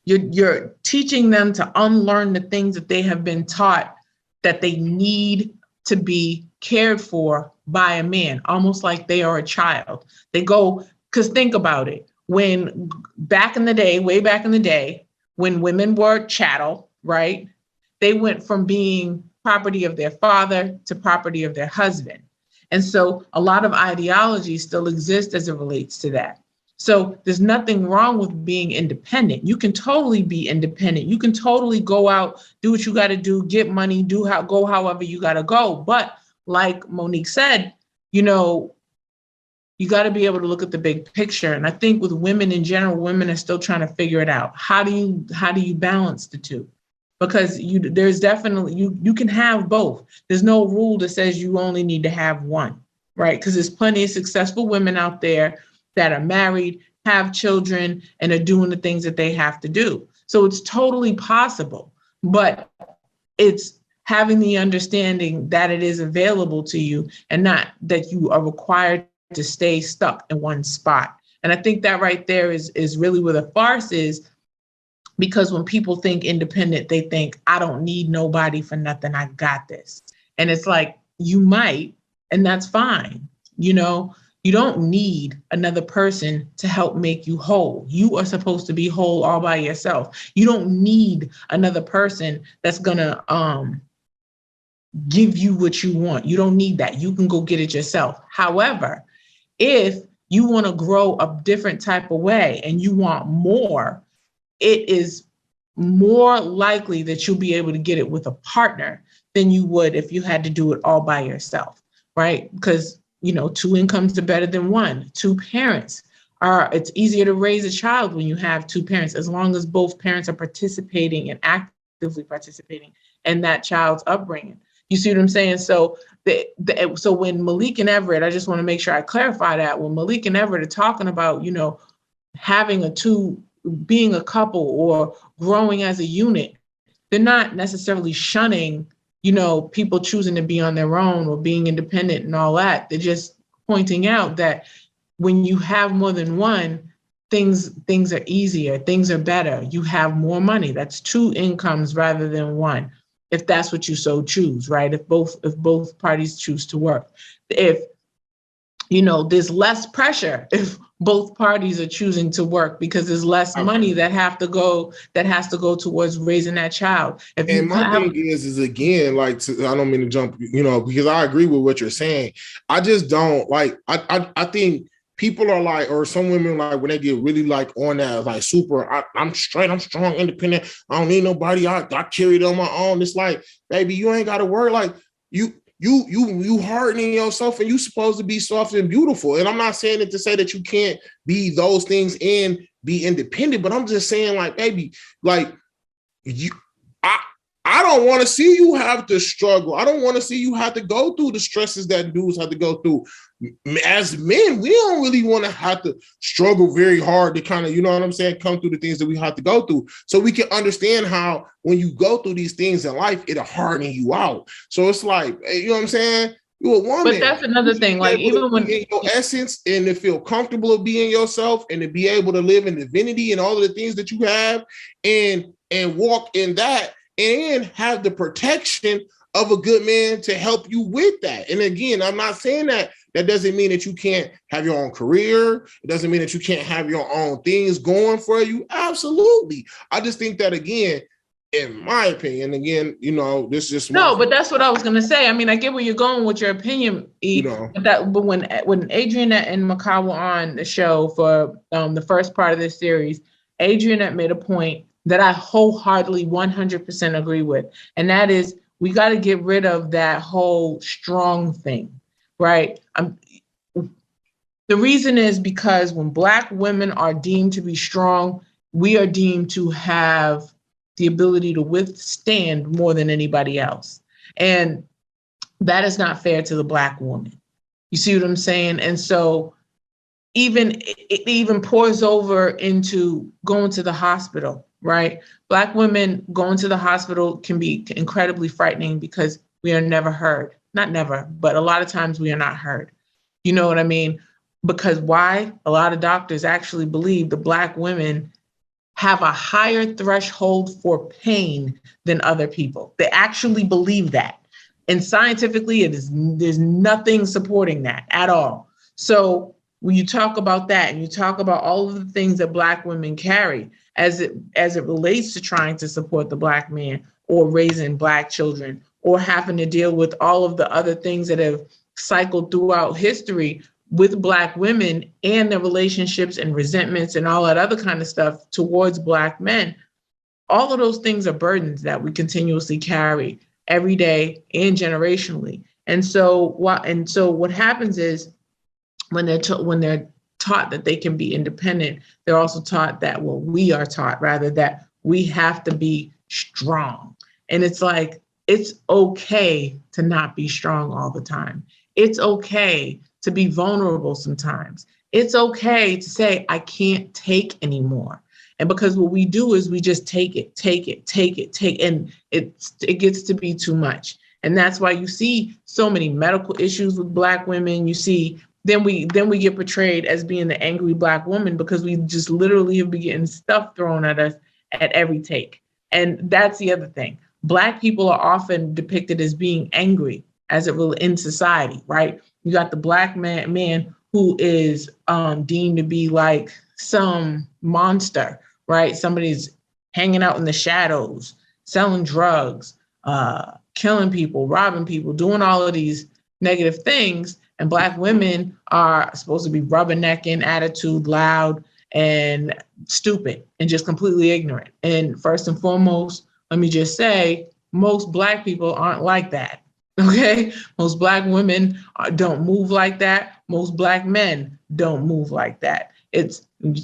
you're teaching them to unlearn the things that they have been taught that they need to be cared for by a man, almost like they are a child. They go, because think about it, when way back in the day, when women were chattel, right? They went from being property of their father to property of their husband. And so a lot of ideologies still exist as it relates to that. So there's nothing wrong with being independent. You can totally be independent. You can totally go out, do what you got to do, get money, go however you got to go. But like Monique said, you know, you got to be able to look at the big picture. And I think with women in general, women are still trying to figure it out. How do you balance the two? Because there's definitely, you can have both. There's no rule that says you only need to have one, right? Because there's plenty of successful women out there that are married, have children, and are doing the things that they have to do. So it's totally possible, but it's having the understanding that it is available to you and not that you are required to stay stuck in one spot. And I think that right there is really where the farce is, because when people think independent, they think, I don't need nobody for nothing, I got this. And it's like, you might, and that's fine, you know? You don't need another person to help make you whole. You are supposed to be whole all by yourself. You don't need another person that's gonna give you what you want. You don't need that. You can go get it yourself. However, if you want to grow a different type of way and you want more, it is more likely that you'll be able to get it with a partner than you would if you had to do it all by yourself, right? Because you know, 2 incomes are better than 1. 2 parents it's easier to raise a child when you have 2 parents, as long as both parents are participating and actively participating in that child's upbringing. You see what I'm saying? So so when Malik and Everett, I just want to make sure I clarify that, when Malik and Everett are talking about, you know, being a couple or growing as a unit, they're not necessarily shunning, you know, people choosing to be on their own or being independent and all that. They're just pointing out that when you have more than one, things are easier, things are better. You have more money. That's 2 incomes rather than 1, if that's what you so choose, right? If both parties choose to work. If, you know, there's less pressure if both parties are choosing to work, because there's less money that has to go towards raising that child. And my thing is again, like, I don't mean to jump, you know, because I agree with what you're saying. I just don't like, I think people are like, or some women, like, when they get really like on that, like super, I'm straight, I'm strong, independent, I don't need nobody, I carry it on my own. It's like, baby, you ain't got to worry. Like, you hardening yourself, and you supposed to be soft and beautiful. And I'm not saying it to say that you can't be those things and be independent, but I'm just saying, like, baby, like, I don't want to see you have to struggle. I don't want to see you have to go through the stresses that dudes have to go through. As men, we don't really want to have to struggle very hard to kind of, you know what I'm saying, come through the things that we have to go through. So we can understand how when you go through these things in life, it'll harden you out. So it's like, you know what I'm saying? You're a woman. But that's another thing. Like, even when in your essence and to feel comfortable of being yourself and to be able to live in divinity and all of the things that you have and walk in that and have the protection of a good man to help you with that. And again, I'm not saying that doesn't mean that you can't have your own career. It doesn't mean that you can't have your own things going for you. Absolutely. I just think that, again, in my opinion, again, you know, this is just no, but that's what I was gonna say. I mean, I get where you're going with your opinion, E. You know. But when Adrianette and Makai were on the show for the first part of this series, Adrianette made a point that I wholeheartedly 100% agree with, and that is we got to get rid of that whole strong thing, right? The reason is because when Black women are deemed to be strong, we are deemed to have the ability to withstand more than anybody else. And that is not fair to the Black woman. You see what I'm saying? And so it even pours over into going to the hospital, right? Black women going to the hospital can be incredibly frightening because we are never heard. Not never, but a lot of times we are not heard. You know what I mean? Because why? A lot of doctors actually believe the Black women have a higher threshold for pain than other people. They actually believe that. And scientifically, there's nothing supporting that at all. So when you talk about that and you talk about all of the things that Black women carry as it relates to trying to support the Black man or raising Black children or having to deal with all of the other things that have cycled throughout history with Black women and their relationships and resentments and all that other kind of stuff towards Black men, all of those things are burdens that we continuously carry every day and generationally. And so what happens is when they're taught that they can be independent, they're also taught that, well, we are taught rather that we have to be strong. And it's like, it's okay to not be strong all the time. It's okay to be vulnerable sometimes. It's okay to say, I can't take anymore. And because what we do is we just take it, and it gets to be too much. And that's why you see so many medical issues with Black women. You see, then we get portrayed as being the angry Black woman because we just literally have been getting stuff thrown at us at every take. And that's the other thing. Black people are often depicted as being angry as it will in society, right? You got the Black man who is deemed to be like some monster, right? Somebody's hanging out in the shadows, selling drugs, killing people, robbing people, doing all of these negative things. And Black women are supposed to be rubbernecking, attitude, loud, and stupid, and just completely ignorant. And first and foremost, let me just say, most Black people aren't like that. Okay, most Black women don't move like that. Most Black men don't move like that. It's you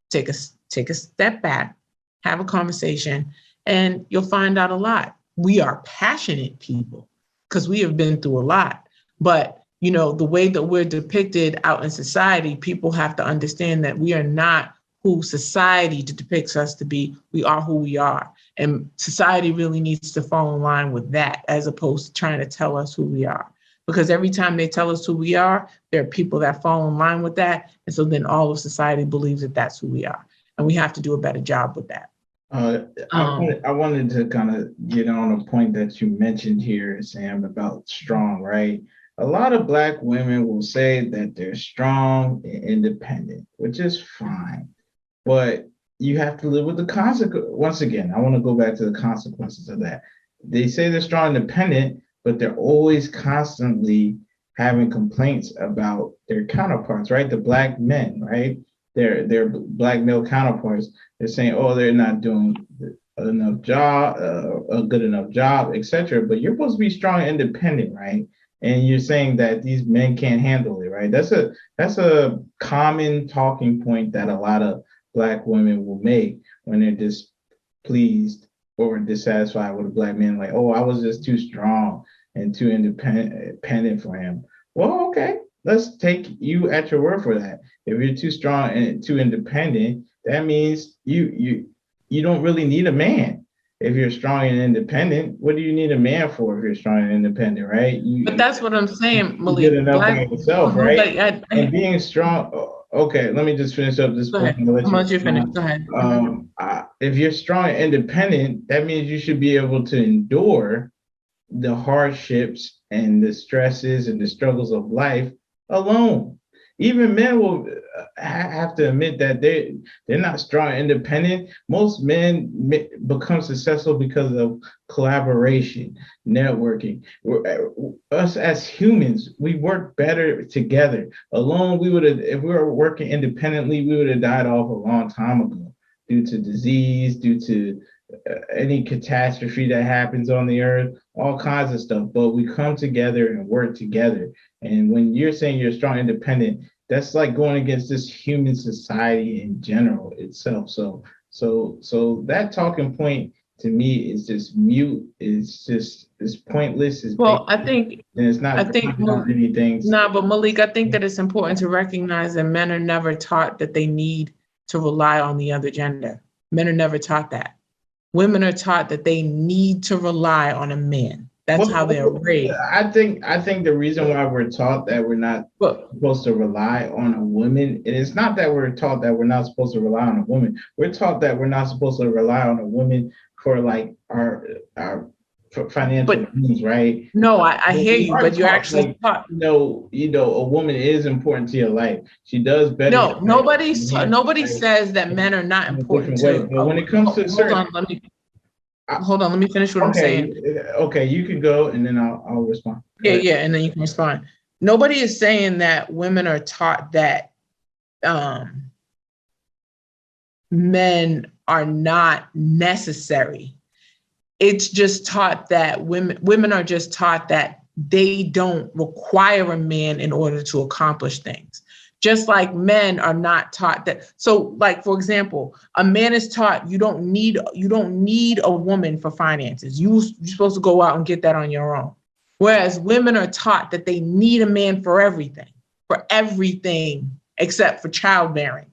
take a step back, have a conversation, and you'll find out a lot. We are passionate people because we have been through a lot. But you know, the way that we're depicted out in society, people have to understand that we are not who society depicts us to be. We are who we are. And society really needs to fall in line with that as opposed to trying to tell us who we are. Because every time they tell us who we are, there are people that fall in line with that. And so then all of society believes that that's who we are. And we have to do a better job with that. I wanted to kind of get on a point that you mentioned here, Sam, about strong, right? A lot of Black women will say that they're strong and independent, which is fine. But you have to live with the consequence. Once again, I want to go back to the consequences of that. They say they're strong and independent, but they're always constantly having complaints about their counterparts, right? The Black men, right? Their Black male counterparts. They're saying, oh, they're not doing enough job, a good enough job, etc. But you're supposed to be strong and independent, right? And you're saying that these men can't handle it, right? That's a common talking point that a lot of Black women will make when they're displeased or dissatisfied with a black man, like, oh, I was just too strong and too independent for him. Well, okay, let's take you at your word for that. If you're too strong and too independent, that means you don't really need a man. If you're strong and independent, what do you need a man for if you're strong and independent, right? But that's what I'm saying, You're good Malik. enough by yourself, right? Nobody, And being strong. Okay, let me just finish up this go point ahead. and let I'm you gonna let you finish. respond. Go ahead. If you're strong and independent, that means you should be able to endure the hardships and the stresses and the struggles of life alone. Even men will have to admit that they're not strong and independent. Most men become successful because of collaboration, networking. Us as humans, we work better together. Alone, we would have, if we were working independently, we would have died off a long time ago due to disease, due to any catastrophe that happens on the earth, all kinds of stuff. But we come together and work together. And when you're saying you're strong, independent, that's like going against this human society in general itself. So that talking point to me is just mute. It's pointless. Well, I think and it's not I think on anything. but Malik, I think that it's important to recognize that men are never taught that they need to rely on the other gender. Men are never taught that. Women are taught that they need to rely on a man. That's how they're raised. I think the reason why we're taught that we're not supposed to rely on a woman, and it's not that we're taught that we're not supposed to rely on a woman. We're taught that we're not supposed to rely on a woman for like our financial needs, right? No, I hear you, but you're actually taught. A woman is important to your life. She does better. No, nobody says that men are not important to. But when it comes to certain, hold on, let me finish what I'm saying. Okay, you can go and then I'll respond. Yeah, and then you can respond. Nobody is saying that women are taught that men are not necessary. It's just taught that women are just taught that they don't require a man in order to accomplish things. Just like men are not taught that. So, like, for example, a man is taught you don't need a woman for finances. You're supposed to go out and get that on your own. Whereas women are taught that they need a man for everything except for childbearing.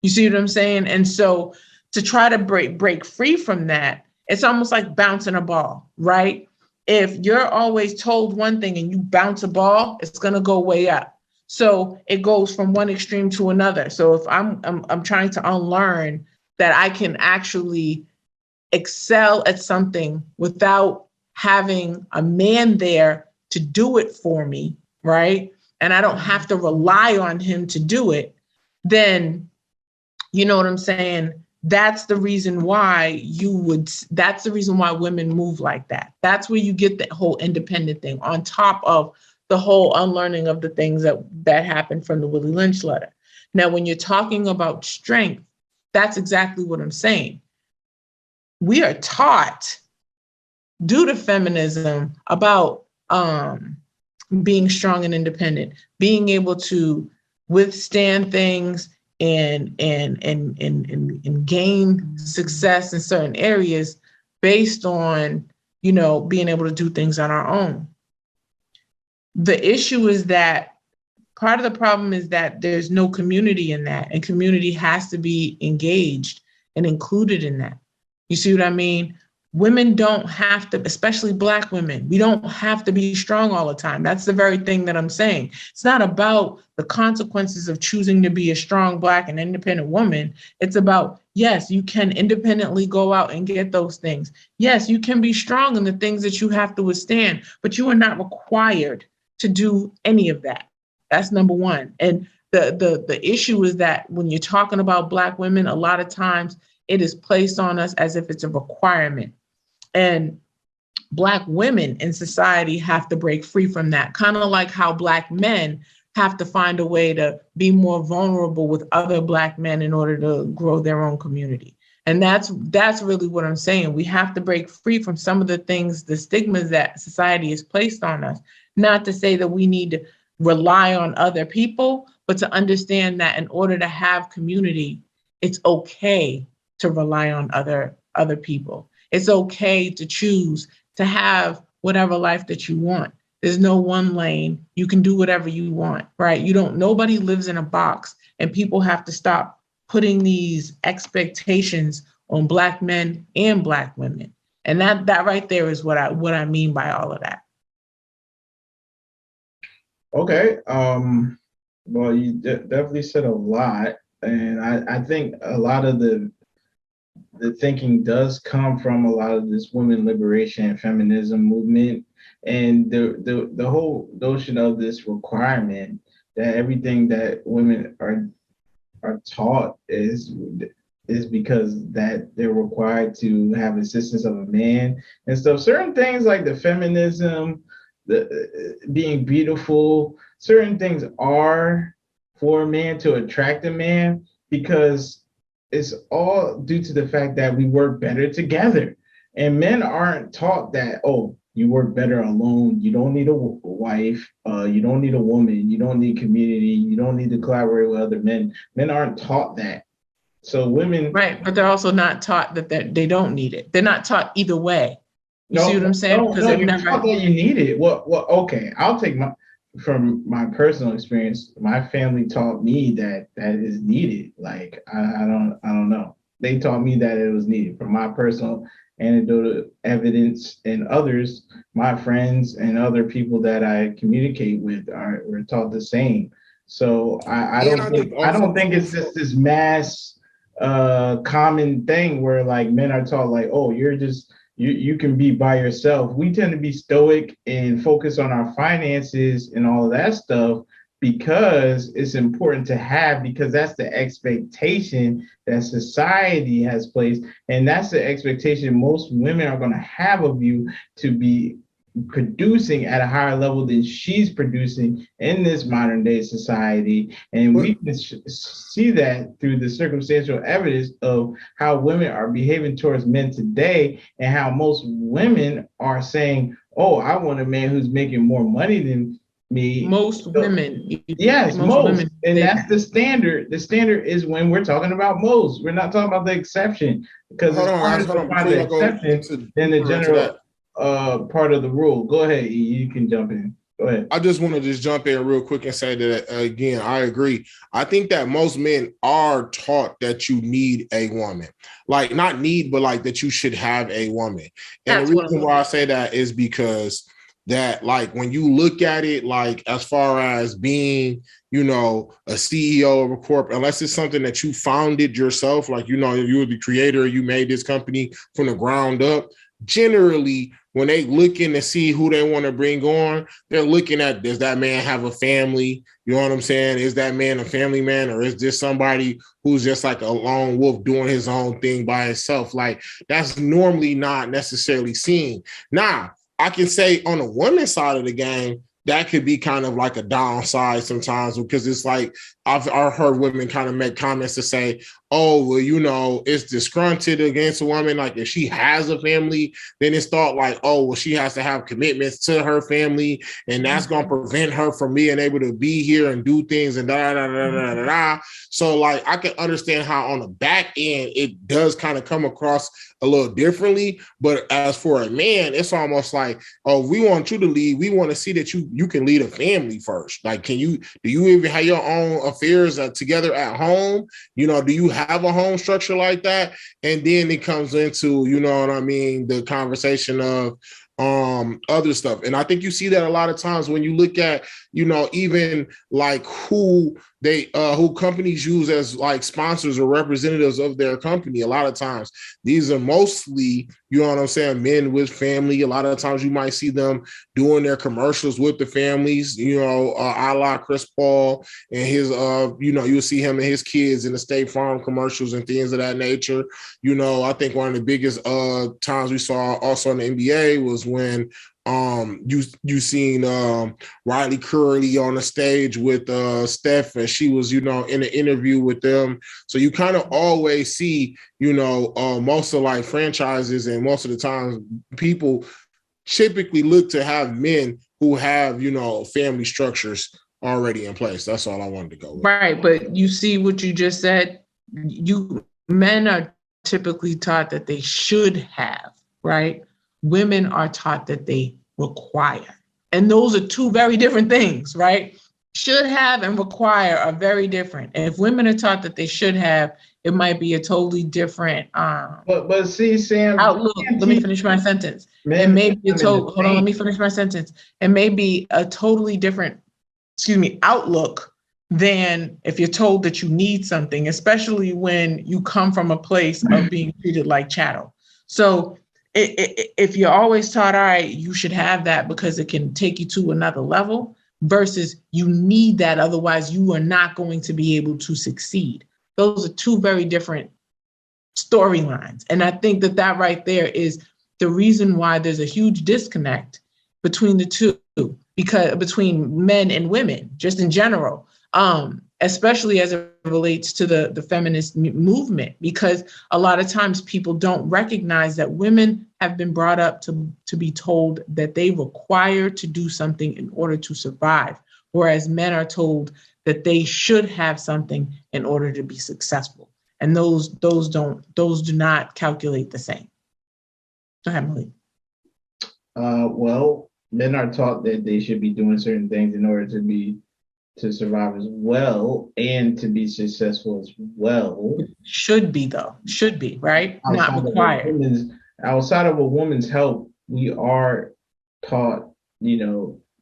You see what I'm saying? And so to try to break free from that, it's almost like bouncing a ball, right? If you're always told one thing and you bounce a ball, it's going to go way up. So it goes from one extreme to another. So if I'm trying to unlearn that I can actually excel at something without having a man there to do it for me, right? And I don't have to rely on him to do it, then you know what I'm saying? That's the reason why women move like that. That's where you get that whole independent thing on top of the whole unlearning of the things that happened from the Willie Lynch letter. Now, when you're talking about strength, that's exactly what I'm saying. We are taught due to feminism about being strong and independent, being able to withstand things and gain success in certain areas based on, being able to do things on our own. The issue is that part of the problem is that there's no community in that, and community has to be engaged and included in that. You see what I mean? Women don't have to, especially Black women, we don't have to be strong all the time. That's the very thing that I'm saying. It's not about the consequences of choosing to be a strong Black and independent woman. It's about, yes, you can independently go out and get those things. Yes, you can be strong in the things that you have to withstand, but you are not required to do any of that. That's number one. And the issue is that when you're talking about Black women, a lot of times it is placed on us as if it's a requirement. And Black women in society have to break free from that, kind of like how Black men have to find a way to be more vulnerable with other Black men in order to grow their own community. And that's really what I'm saying. We have to break free from some of the things, the stigmas that society has placed on us. Not to say that we need to rely on other people, but to understand that in order to have community, it's okay to rely on other people. It's okay to choose to have whatever life that you want. There's no one lane. You can do whatever you want, right? Nobody lives in a box, and people have to stop putting these expectations on Black men and Black women. And that right there is what I mean by all of that. Okay. Well, you definitely said a lot, and I think a lot of the thinking does come from a lot of this women liberation and feminism movement, and the whole notion of this requirement that everything that women are taught is because that they're required to have assistance of a man and stuff. Certain things like the feminism, the being beautiful, certain things are for a man to attract a man because it's all due to the fact that we work better together. And men aren't taught that, oh, you work better alone. You don't need a wife. You don't need a woman. You don't need community. You don't need to collaborate with other men. Men aren't taught that. So women, right? But they're also not taught that they don't need it. They're not taught either way. You see what I'm saying? Because you're taught that you need it. Well, okay. I'll take from my personal experience. My family taught me that is needed. Like I don't know. They taught me that it was needed. From my personal anecdotal evidence, and others, my friends and other people that I communicate with were taught the same. So I don't think it's just this mass common thing where like men are taught like, oh, you can be by yourself. We tend to be stoic and focus on our finances and all of that stuff because it's important to have, because that's the expectation that society has placed. And that's the expectation most women are going to have of you, to be producing at a higher level than she's producing in this modern day society. And we can see that through the circumstantial evidence of how women are behaving towards men today, and how most women are saying, oh, I want a man who's making more money than me. Most women. Yes, most. Women, and that's the standard. The standard is when we're talking about most. We're not talking about the exception, because it's harder to find the exception than the general part of the rule. Go ahead, you can jump in. Go ahead. I just want to jump in real quick and say that, again, I agree. I think that most men are taught that you need a woman. Like, not need, but like that you should have a woman. And that's the reason why I say that is because that, like, when you look at it, like, as far as being, you know, a CEO of a corp, unless it's something that you founded yourself, like, you know, you were the creator, you made this company from the ground up, generally, when they looking to see who they want to bring on, they're looking at, does that man have a family? You know what I'm saying? Is that man a family man, or is this somebody who's just like a lone wolf doing his own thing by himself? Like, that's normally not necessarily seen. Now, I can say on the women's side of the game, that could be kind of like a downside sometimes, because it's like I've heard women kind of make comments to say, oh, well, you know, it's disgruntled against a woman. Like, if she has a family, then it's thought like, oh, well, she has to have commitments to her family, and that's going to prevent her from being able to be here and do things and da da da da da da. So, like, I can understand how on the back end it does kind of come across a little differently. But as for a man, it's almost like, oh, we want you to lead. We want to see that you can lead a family first. Like, do you even have your own affairs together at home? You know, do you have a home structure like that? And then it comes into, you know what I mean, the conversation of other stuff. And I think you see that a lot of times when you look at, you know, even like who companies use as like sponsors or representatives of their company. A lot of times these are mostly, you know what I'm saying, men with family. A lot of times you might see them doing their commercials with the families, you know, a la Chris Paul and his, you know, you'll see him and his kids in the State Farm commercials and things of that nature. You know, I think one of the biggest times we saw also in the NBA was when you seen Riley Curley on the stage with Steph, and she was, you know, in an interview with them. So you kind of always see, you know, most of like franchises and most of the time people typically look to have men who have, you know, family structures already in place. That's all I wanted to go with. Right, but you see what you just said. Men are typically taught that they should have, right? Women are taught that they require. And those are two very different things, right? Should have and require are very different. And if women are taught that they should have, it might be a totally different but see, Sam, outlook. Let me finish my sentence. It may be hold on, let me finish my sentence. It may be a totally different, outlook than if you're told that you need something, especially when you come from a place of being treated like chattel. So if you're always taught, all right, you should have that because it can take you to another level, versus you need that, otherwise you are not going to be able to succeed. Those are two very different storylines. And I think that right there is the reason why there's a huge disconnect between the two, because between men and women, just in general, especially as it relates to the feminist movement, because a lot of times people don't recognize that women have been brought up to be told that they require to do something in order to survive, whereas men are told that they should have something in order to be successful. And those do not calculate the same. Go ahead, Malik. Well, men are taught that they should be doing certain things in order to survive as well and to be successful as well. Should be, right? Not required. Outside of a woman's help, we are taught,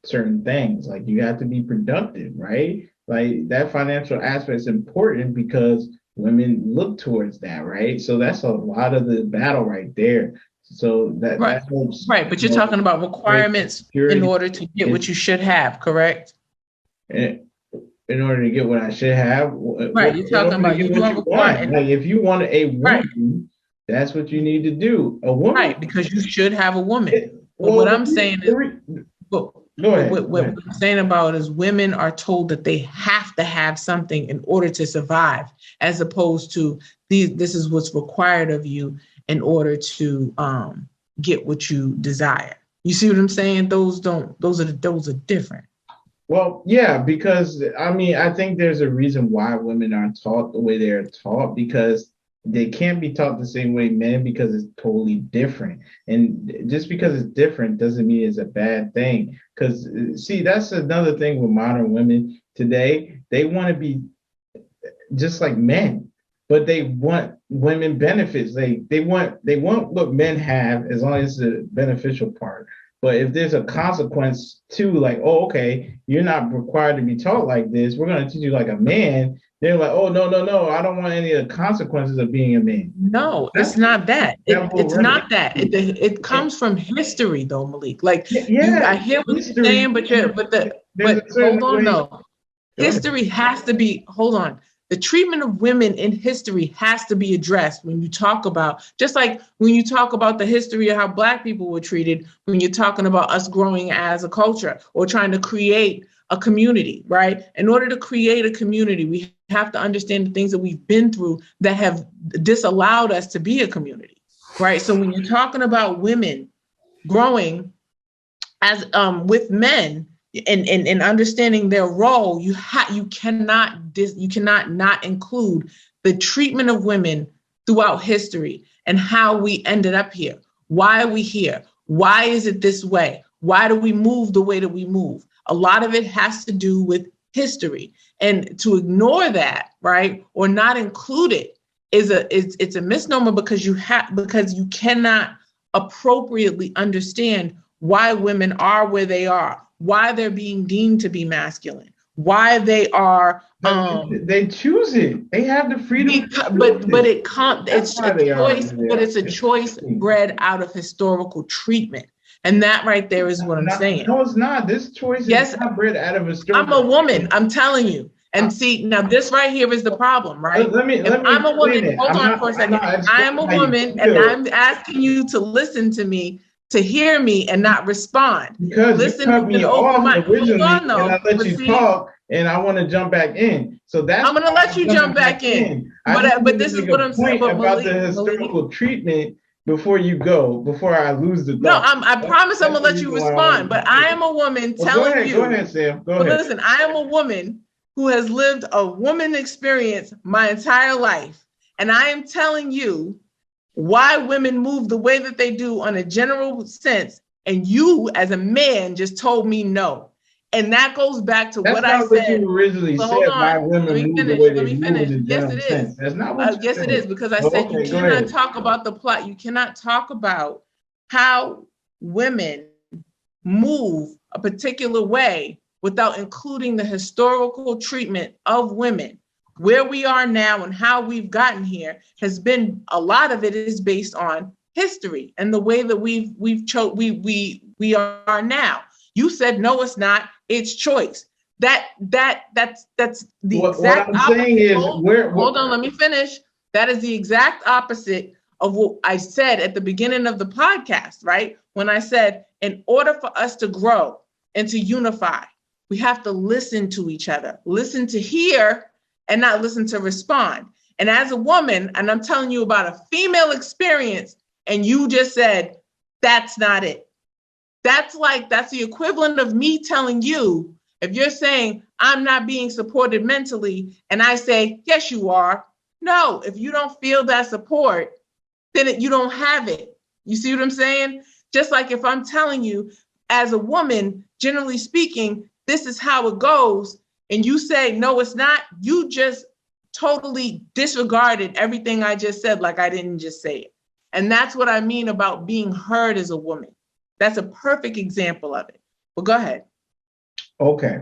certain things. Like you have to be productive, right? Like that financial aspect is important because women look towards that, right? So that's a lot of the battle right there. So that helps. Right, but you're talking about requirements in order to get what you should have, correct? In order to get what I should have. Right, you're talking about you don't require. Like if you want a woman, that's what you need to do. A woman. Right, because you should have a woman. What I'm saying is, what I'm saying about is women are told that they have to have something in order to survive, as opposed to this is what's required of you in order to get what you desire. You see what I'm saying? Those are different. Well, yeah, because I think there's a reason why women are taught the way they're taught, because they can't be taught the same way men, because it's totally different. And just because it's different doesn't mean it's a bad thing. Because see, that's another thing with modern women today. They want to be just like men, but they want women benefits. They want what men have, as long as it's the beneficial part. But if there's a consequence to, like, oh, okay, you're not required to be taught like this, we're going to teach you like a man. They're like, oh, no, I don't want any of the consequences of being a man. No, it's not that. It's not that. It comes from history, though, Malik. Like, I hear what you're saying, but hold on, no. History has to be, hold on. The treatment of women in history has to be addressed when you talk about, just like when you talk about the history of how Black people were treated, when you're talking about us growing as a culture or trying to create a community, right? In order to create a community, we have to understand the things that we've been through that have disallowed us to be a community, right? So when you're talking about women growing as with men, and understanding their role, you cannot not include the treatment of women throughout history and how we ended up here. Why are we here? Why is it this way? Why do we move the way that we move? A lot of it has to do with history, and to ignore that, right, or not include it it's a misnomer, because you cannot appropriately understand why women are where they are, why they're being deemed to be masculine, why they are they choose it. They have the freedom. But it's a choice, but it's a choice bred out of historical treatment. And that right there is what I'm saying. No, it's not. This choice is not bred out of historical. I'm a woman, I'm telling you. And see, now this right here is the problem, right? I'm a woman, hold on for a second. I am a woman, and I'm asking you to listen to me, to hear me, and not respond. Because listen, you cut me off originally, and I let you talk, and I want to jump back in. So that's I'm going to let you jump back in. But this is what I'm saying about the historical treatment. Before I lose the thought. No, I promise I'm going to let you respond. But I am a woman telling you. Go ahead, Sam. Go ahead. Listen, I am a woman who has lived a woman experience my entire life. And I am telling you why women move the way that they do on a general sense, and you as a man just told me no. And that goes back to That's what I not what said. you originally But said. hold Why on, women let me move the finish. way Let they me move finish. in the Yes, general it sense. is. That's not what you Yes, said. it is, because I Oh, said okay, you go cannot ahead. talk about the plot. You cannot talk about how women move a particular way without including the historical treatment of women. Where we are now and how we've gotten here has been, a lot of it is based on history and the way that we are now. You said no, it's not. It's choice. That's the What exact I'm opposite. saying is, Hold on, let me finish. That is the exact opposite of what I said at the beginning of the podcast, right? When I said, in order for us to grow and to unify, we have to listen to each other, listen to hear and not listen to respond. And as a woman, and I'm telling you about a female experience, and you just said, that's not it. That's the equivalent of me telling you, if you're saying I'm not being supported mentally, and I say, yes, you are. No, if you don't feel that support, then you don't have it. You see what I'm saying? Just like if I'm telling you, as a woman, generally speaking, this is how it goes, and you say, no, it's not, you just totally disregarded everything I just said, like I didn't just say it. And that's what I mean about being heard as a woman. That's a perfect example of it. Well, go ahead. Okay.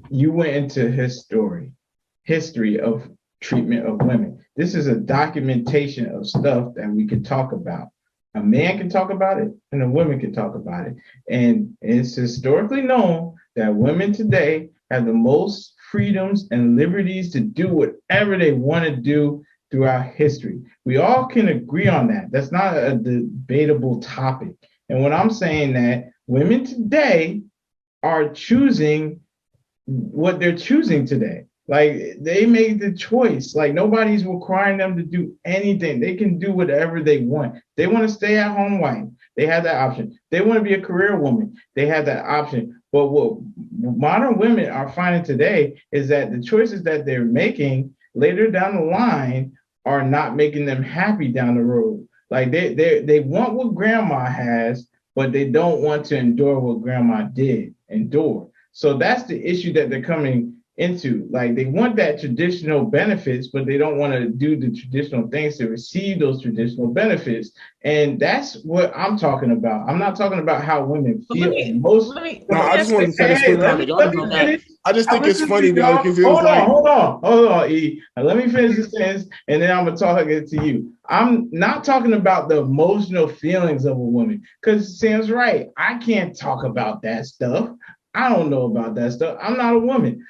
You went into history of treatment of women. This is a documentation of stuff that we can talk about. A man can talk about it and a woman can talk about it. And it's historically known that women today have the most freedoms and liberties to do whatever they want to do throughout history. We all can agree on that. That's not a debatable topic. And when I'm saying that, women today are choosing what they're choosing today. Like they made the choice. Like nobody's requiring them to do anything. They can do whatever they want. They want to stay at home wife. They have that option. They want to be a career woman. They have that option. But what modern women are finding today is that the choices that they're making later down the line are not making them happy down the road. Like they want what grandma has, but they don't want to endure what grandma did endure. So that's the issue that they're coming into. Like they want that traditional benefits, but they don't want to do the traditional things to receive those traditional benefits. And that's what I'm talking about. I'm not talking about how women feel. Let me No, I just ask wanted to say this quick comment. Y'all can come back. I just think it's funny though, because it was hold on, E. Let me finish the sentence, and then I'm gonna talk it to you. I'm not talking about the emotional feelings of a woman, because Sam's right. I can't talk about that stuff. I don't know about that stuff. I'm not a woman.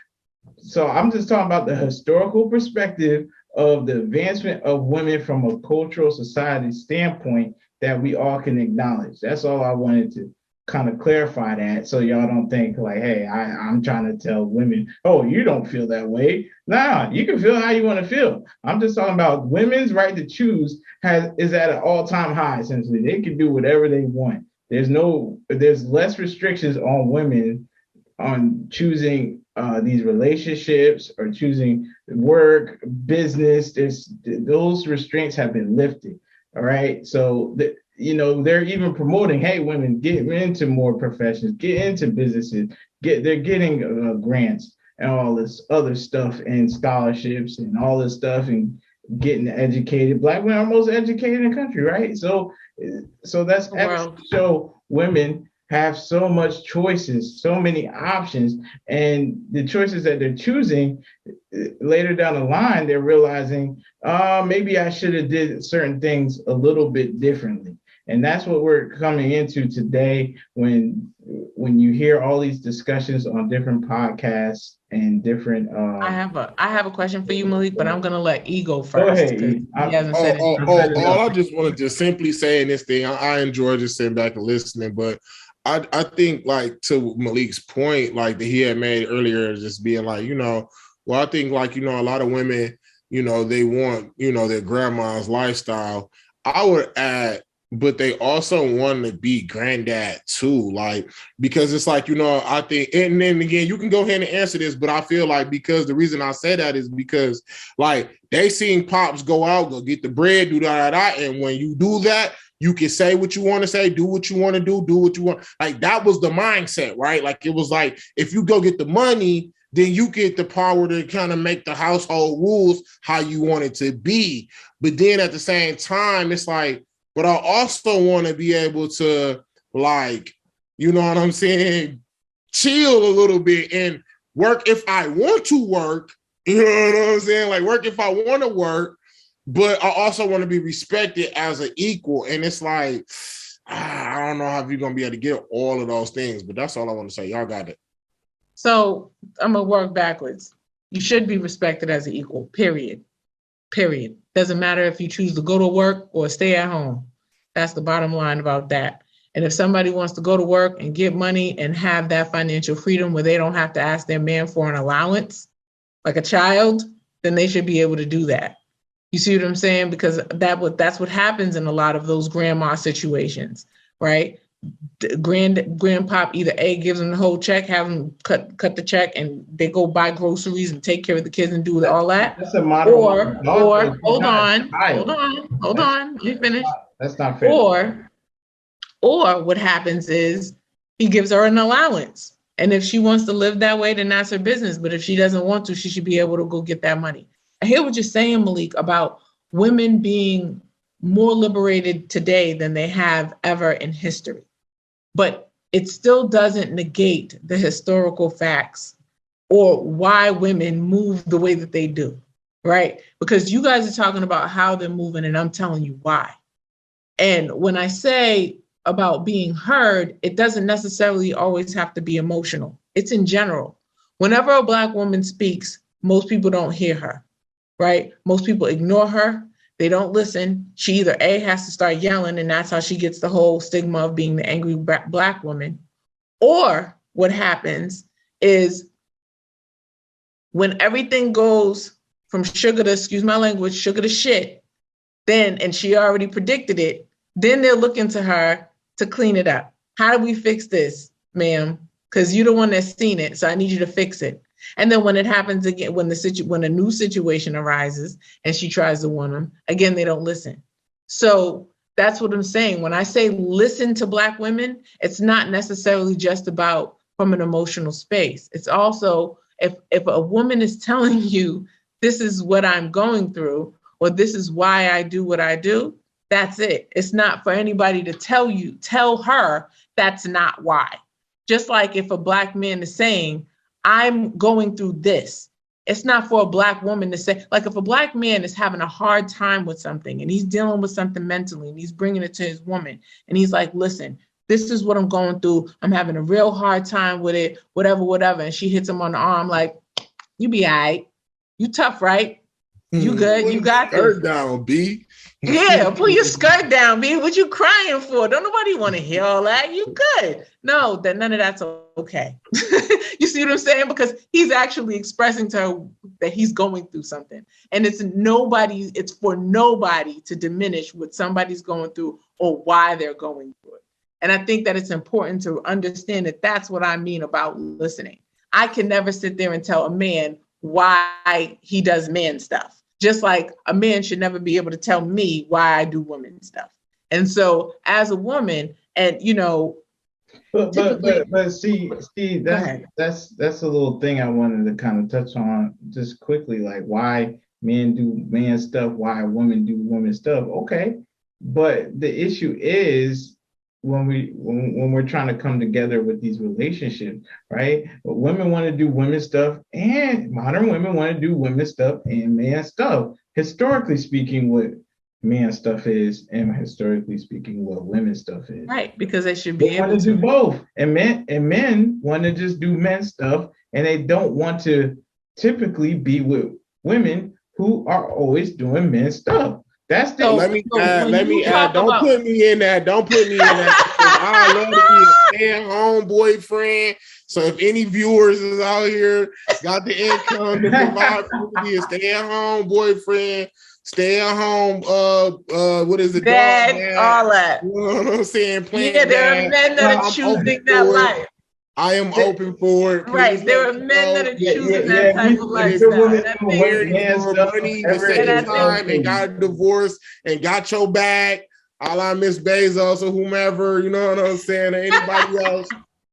So I'm just talking about the historical perspective of the advancement of women from a cultural society standpoint that we all can acknowledge. That's all I wanted to kind of clarify that, so y'all don't think like, hey, I'm trying to tell women, oh, you don't feel that way. Nah, you can feel how you want to feel. I'm just talking about women's right to choose is at an all-time high, essentially. They can do whatever they want. There's less restrictions on women on choosing these relationships or choosing work, business. Those restraints have been lifted. All right. So they're even promoting, hey, women, get into more professions, get into businesses, they're getting grants and all this other stuff and scholarships and all this stuff and getting educated. Black women are most educated in the country, right? So that's so women have so much choices, so many options, and the choices that they're choosing later down the line, they're realizing, maybe I should have did certain things a little bit differently. And that's what we're coming into today when you hear all these discussions on different podcasts and different. I have a question for you, Malik, but I'm gonna let E go first. Go ahead, E. He hasn't said anything. All I just wanted to simply say in this thing, I enjoy just sitting back and listening, but I think, like, to Malik's point, like that he had made earlier, just being like, I think, like, a lot of women, they want, their grandma's lifestyle. I would add but they also want to be granddad too. Like, because it's like, I think, and then again, you can go ahead and answer this, but I feel like, because the reason I say that is because, like, they seen pops go out, go get the bread, do that, and when you do that, you can say what you want to say, do what you want to do what you want. Like, that was the mindset, right? Like, it was like, if you go get the money, then you get the power to kind of make the household rules how you want it to be. But then at the same time, it's like, but I also want to be able to, like, you know what I'm saying, chill a little bit and work if I want to work, you know what I'm saying? Like, work if I want to work, but I also want to be respected as an equal. And it's like, I don't know how you're going to be able to get all of those things, but that's all I want to say. Y'all got it. So I'm going to work backwards. You should be respected as an equal, period. Doesn't matter if you choose to go to work or stay at home. That's the bottom line about that. And if somebody wants to go to work and get money and have that financial freedom where they don't have to ask their man for an allowance, like a child, then they should be able to do that. You see what I'm saying? Because that's what happens in a lot of those grandma situations, right? Grandpop either gives them the whole check, have them cut the check, and they go buy groceries and take care of the kids and do all that. That's a model. Or hold on, let me finish. That's not fair. Or what happens is he gives her an allowance, and if she wants to live that way, then that's her business. But if she doesn't want to, she should be able to go get that money. I hear what you're saying, Malik, about women being more liberated today than they have ever in history. But it still doesn't negate the historical facts or why women move the way that they do, right? Because you guys are talking about how they're moving, and I'm telling you why. And when I say about being heard, it doesn't necessarily always have to be emotional. It's in general. Whenever a Black woman speaks, most people don't hear her, right? Most people ignore her. They don't listen. She either A, has to start yelling, and that's how she gets the whole stigma of being the angry Black woman. Or what happens is when everything goes from sugar to, excuse my language, sugar to shit, then, and she already predicted it, then they're looking to her to clean it up. How do we fix this, ma'am? Because you're the one that's seen it, so I need you to fix it. And then when it happens again, when a new situation arises and she tries to warn them, again, they don't listen. So that's what I'm saying. When I say listen to Black women, it's not necessarily just about from an emotional space. It's also, if a woman is telling you, this is what I'm going through, or this is why I do what I do, that's it. It's not for anybody to tell her that's not why. Just like if a Black man is saying, I'm going through this. It's not for a Black woman to say, like if a Black man is having a hard time with something and he's dealing with something mentally and he's bringing it to his woman and he's like, listen, this is what I'm going through. I'm having a real hard time with it, whatever. And she hits him on the arm like, you be all right. You tough, right? You good? You got this. Skirt down, B. Yeah, pull your skirt down, B. What you crying for? Don't nobody want to hear all that. You good. No, that none of that's okay. You see what I'm saying? Because he's actually expressing to her that he's going through something. And it's for nobody to diminish what somebody's going through or why they're going through it. And I think that it's important to understand that that's what I mean about listening. I can never sit there and tell a man why he does man stuff. Just like a man should never be able to tell me why I do woman stuff. And so as a woman, and but see, that's a little thing I wanted to kind of touch on just quickly, like why men do man stuff, why women do woman stuff. Okay. But the issue is when we're trying to come together with these relationships, right? But women want to do women stuff and modern women want to do women stuff and man stuff. Historically speaking, what man stuff is and historically speaking, what women stuff is. Right, because they should be able to do both. And men want to just do men stuff and they don't want to typically be with women who are always doing men stuff. That's the. Let me add. Don't put me in that. Don't put me in that I love to be a stay-at-home boyfriend. So if any viewers is out here got the income to provide for me, a stay-at-home boyfriend, stay-at-home what is it? Dad, all that. You know what I'm saying? Yeah, there are men that are choosing that life. I am open for it. Right. There are men that are choosing that type of lifestyle. And got divorced and got your back, a la Miss Bezos or whomever, you know what I'm saying, or anybody else.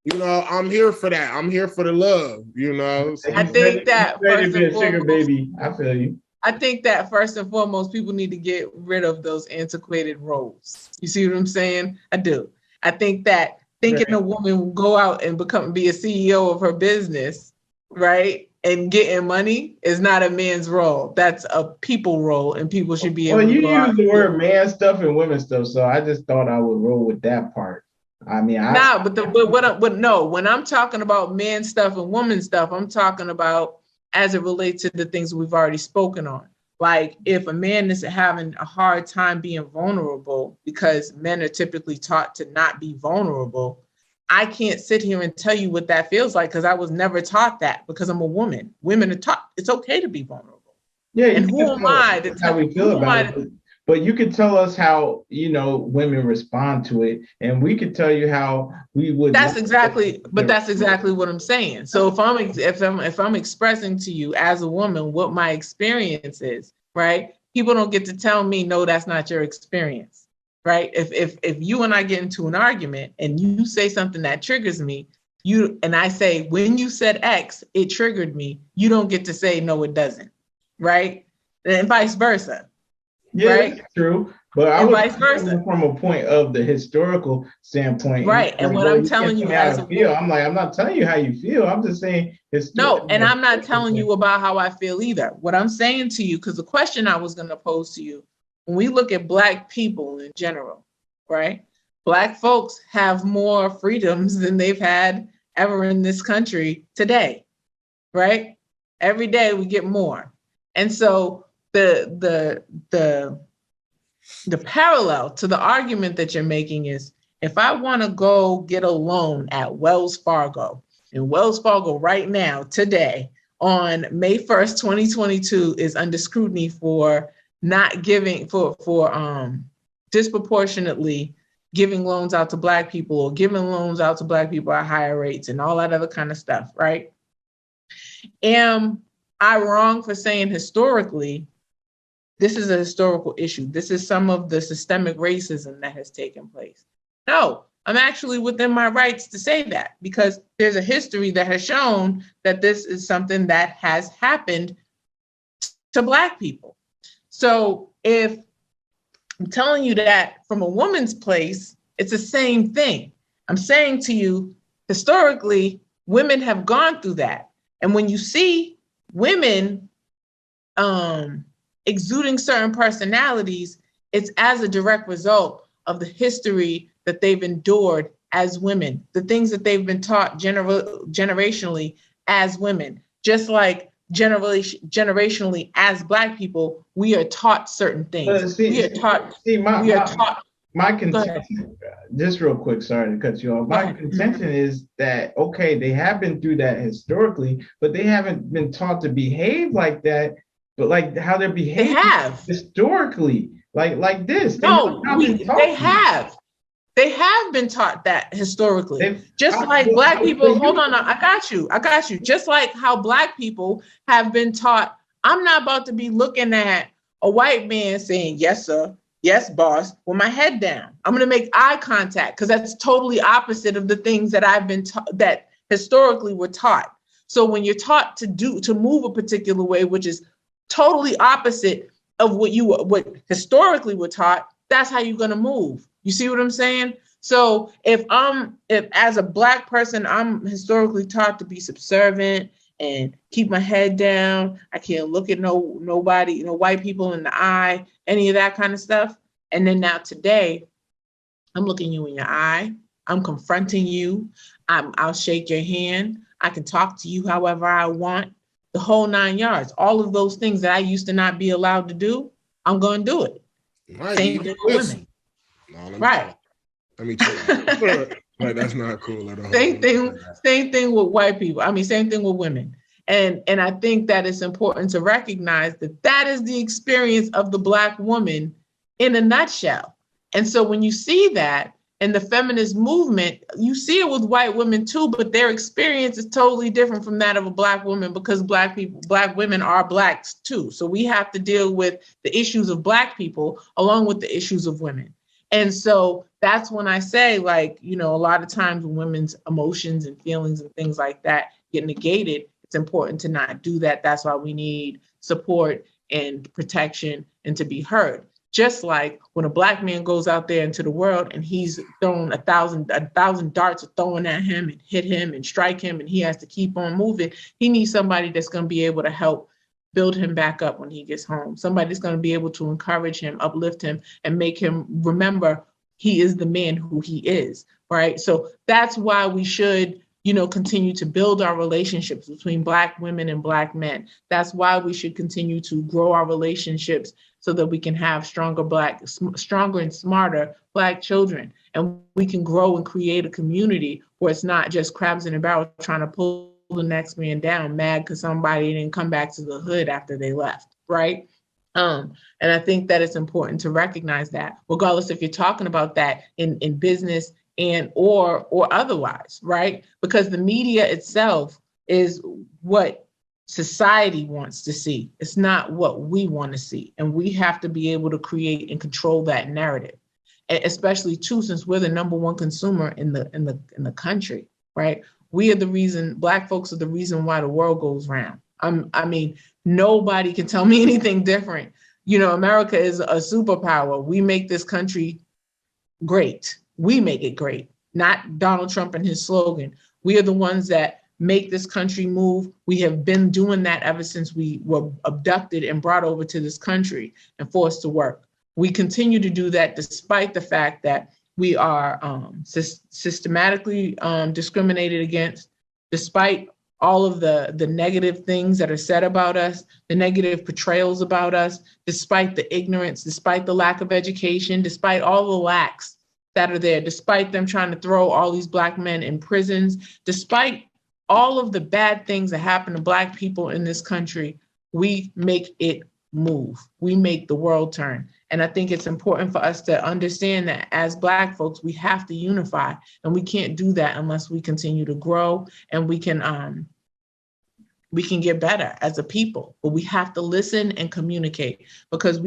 You know, I'm here for that. I'm here for the love, you know. So I think that first and sugar baby. I feel you. I think that first and foremost, people need to get rid of those antiquated roles. You see what I'm saying? I do. I think that thinking a woman will go out and be a CEO of her business, right, and getting money is not a man's role. That's a people role, and people should be able to. Well, you use the word man stuff and women stuff, so I just thought I would roll with that part. I mean, when I'm talking about man stuff and woman stuff, I'm talking about as it relates to the things we've already spoken on. Like if a man is having a hard time being vulnerable because men are typically taught to not be vulnerable, I can't sit here and tell you what that feels like because I was never taught that because I'm a woman. Women are taught it's okay to be vulnerable. Yeah, and who am I to tell how we feel about it? But you could tell us how, you know, women respond to it, and we could tell you how we would. That's exactly what I'm saying. So if I'm expressing to you as a woman what my experience is, right? People don't get to tell me, no, that's not your experience, right? If you and I get into an argument and you say something that triggers me, and I say, when you said X, it triggered me, you don't get to say, no, it doesn't, right? And vice versa. Yeah, right? That's true. But I was vice versa from a point of the historical standpoint. Right. And what I'm telling you as a feel, I'm not telling you how you feel. I'm just saying no, and I'm not telling you about how I feel either. What I'm saying to you, because the question I was going to pose to you, when we look at Black people in general, right? Black folks have more freedoms than they've had ever in this country today, right? Every day we get more. And so the parallel to the argument that you're making is if I want to go get a loan at Wells Fargo, and Wells Fargo right now, today, on May 1st, 2022, is under scrutiny for not giving, for disproportionately giving loans out to Black people or giving loans out to Black people at higher rates and all that other kind of stuff, right? Am I wrong for saying historically, this is a historical issue? This is some of the systemic racism that has taken place. No, I'm actually within my rights to say that because there's a history that has shown that this is something that has happened to Black people. So if I'm telling you that from a woman's place, it's the same thing. I'm saying to you, historically, women have gone through that. And when you see women exuding certain personalities, it's as a direct result of the history that they've endured as women, the things that they've been taught generationally as women. Just like generationally as Black people, we are taught certain things. My contention, just real quick, sorry to cut you off. My contention is that, okay, they have been through that historically, but they haven't been taught to behave like that. But like how they're behaving historically, like this. No, they have. They have been taught that historically. Just like Black people, hold on, I got you. Just like how Black people have been taught, I'm not about to be looking at a white man saying, yes, sir, yes, boss, with my head down. I'm going to make eye contact because that's totally opposite of the things that I've been taught, that historically were taught. So when you're taught to move a particular way, which is totally opposite of what historically were taught, that's how you're going to move. You see what I'm saying? So if as a Black person, I'm historically taught to be subservient and keep my head down. I can't look at nobody, white people in the eye, any of that kind of stuff. And then now today, I'm looking you in your eye. I'm confronting you. I'll shake your hand. I can talk to you however I want. The whole 9 yards, all of those things that I used to not be allowed to do, I'm going to do it. Right. Same thing with women. Right. Let me chill. Like that's not cool at all. Same thing with white people. I mean, same thing with women. And I think that it's important to recognize that that is the experience of the Black woman in a nutshell. And so when you see that in the feminist movement, you see it with white women too, but their experience is totally different from that of a Black woman, because Black women are Blacks too. So we have to deal with the issues of Black people along with the issues of women. And so that's when I say, like, you know, a lot of times when women's emotions and feelings and things like that get negated, it's important to not do that. That's why we need support and protection and to be heard. Just like when a Black man goes out there into the world and he's thrown a thousand darts are thrown at him and hit him and strike him, and he has to keep on moving, he needs somebody that's going to be able to help build him back up when he gets home. Somebody that's going to be able to encourage him, uplift him, and make him remember he is the man who he is, right? So that's why we should, you know, continue to build our relationships between Black women and Black men. That's why we should continue to grow our relationships so that we can have stronger and smarter Black children. And we can grow and create a community where it's not just crabs in a barrel trying to pull the next man down, mad because somebody didn't come back to the hood after they left, right? And I think that it's important to recognize that, regardless if you're talking about that in business and or otherwise, right? Because the media itself is what society wants to see. It's not what we want to see. And we have to be able to create and control that narrative, especially too, since we're the number one consumer in the country, right? We are the reason, Black folks are the reason why the world goes round. I mean, nobody can tell me anything different. You know, America is a superpower. We make this country great. We make it great, not Donald Trump and his slogan. We are the ones that make this country move. We have been doing that ever since we were abducted and brought over to this country and forced to work. We continue to do that despite the fact that we are systematically discriminated against, despite all of the negative things that are said about us, the negative portrayals about us, despite the ignorance, despite the lack of education, despite all the lacks that are there, despite them trying to throw all these Black men in prisons, despite all of the bad things that happen to Black people in this country, we make it move. We make the world turn. And I think it's important for us to understand that as Black folks, we have to unify, and we can't do that unless we continue to grow, and we can get better as a people. But we have to listen and communicate, because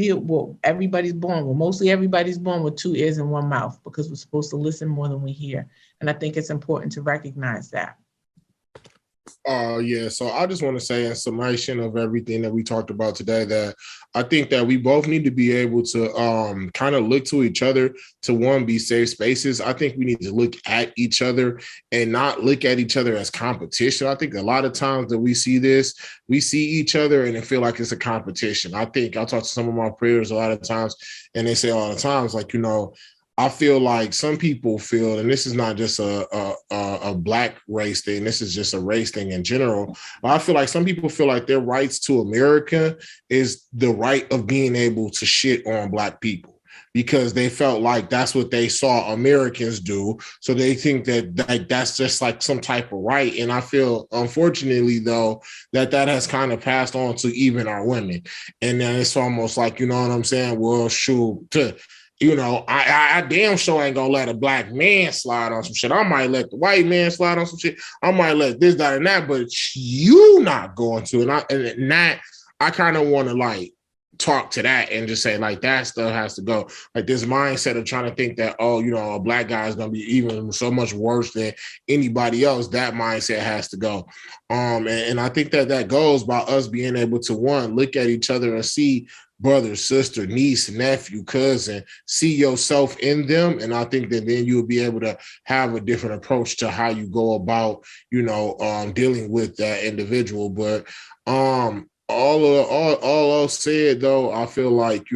everybody's born, mostly everybody's born with two ears and one mouth, because we're supposed to listen more than we hear. And I think it's important to recognize that. Yeah, so I just want to say in summation of everything that we talked about today, that I think that we both need to be able to kind of look to each other to, one, be safe spaces. I think we need to look at each other and not look at each other as competition. I think a lot of times that we see each other and it feel like it's a competition. I think I talk to some of my peers a lot of times, and they say all the times, like, you know, I feel like some people feel, and this is not just a Black race thing, this is just a race thing in general, but I feel like some people feel like their rights to America is the right of being able to shit on Black people, because they felt like that's what they saw Americans do. So they think that that's just like some type of right. And I feel, unfortunately, though, that has kind of passed on to even our women. And then it's almost like, you know what I'm saying? Well, shoot, you know, I damn sure ain't gonna let a Black man slide on some shit. I might let the white man slide on some shit. I might let this, that, and that, but you not going to. And I kind of want to like talk to that and just say like that stuff has to go. Like this mindset of trying to think that, oh, you know, a Black guy is gonna be even so much worse than anybody else. That mindset has to go. And I think that goes by us being able to, one, look at each other and see brother, sister, niece, nephew, cousin, see yourself in them. And I think that then you'll be able to have a different approach to how you go about, you know, dealing with that individual. But all else said though, I feel like,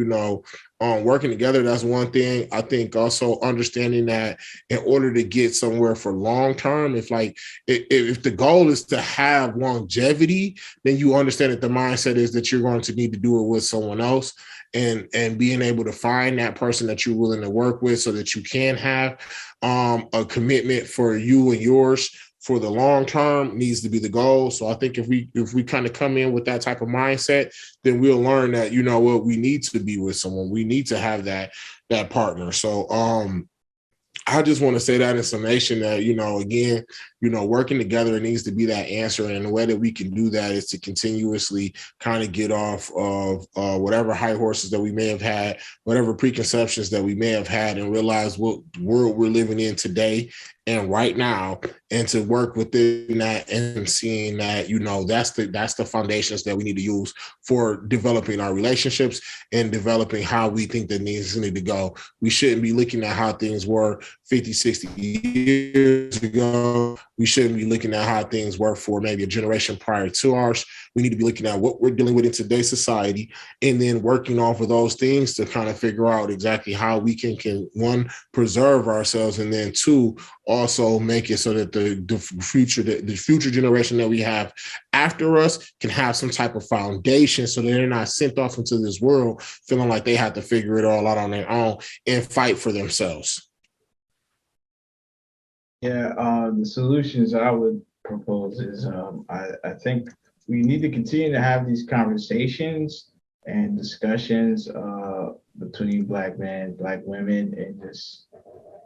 working together, that's one thing. I think also understanding that in order to get somewhere for long term, if the goal is to have longevity, then you understand that the mindset is that you're going to need to do it with someone else, and being able to find that person that you're willing to work with so that you can have a commitment for you and yours for the long term needs to be the goal. So I think if we kind of come in with that type of mindset, then we'll learn that, we need to be with someone. We need to have that partner. So I just want to say that in summation that, again, working together, it needs to be that answer. And the way that we can do that is to continuously kind of get off of whatever high horses that we may have had, whatever preconceptions that we may have had, and realize what world we're living in today and right now, and to work within that and seeing that, that's the foundations that we need to use for developing our relationships and developing how we think that needs to go. We shouldn't be looking at how things were 50, 60 years ago. We shouldn't be looking at how things were for maybe a generation prior to ours. We need to be looking at what we're dealing with in today's society, and then working off of those things to kind of figure out exactly how we can one, preserve ourselves, and then two, also make it so that the future generation that we have after us can have some type of foundation, so that they're not sent off into this world feeling like they have to figure it all out on their own and fight for themselves. Yeah, the solutions I would propose is I think we need to continue to have these conversations and discussions between Black men, Black women, and just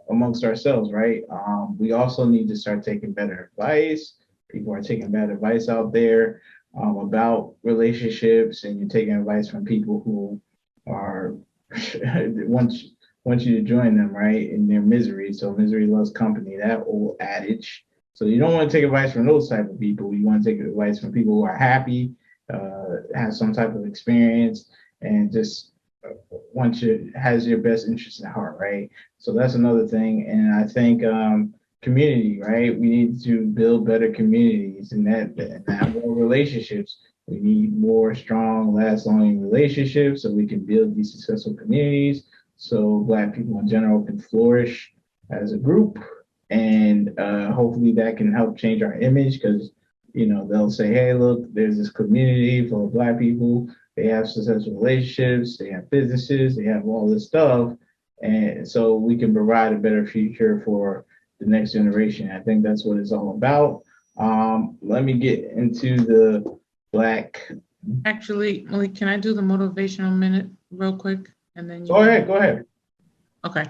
amongst ourselves, right? We also need to start taking better advice. People are taking bad advice out there about relationships, and you're taking advice from people who are want you to join them, right, in their misery. So misery loves company, that old adage. So you don't want to take advice from those type of people. You want to take advice from people who are happy, have some type of experience, and just has your best interest at heart, right? So that's another thing. And I think community, right? We need to build better communities and have more relationships. We need more strong, last-long relationships so we can build these successful communities, so Black people in general can flourish as a group. And hopefully that can help change our image, because they'll say, hey, look, there's this community full of Black people. They have successful relationships, they have businesses, they have all this stuff. And so we can provide a better future for the next generation. I think that's what it's all about. Let me get into the Black. Actually, Malik, can I do the motivational minute real quick? And then Go ahead. Okay.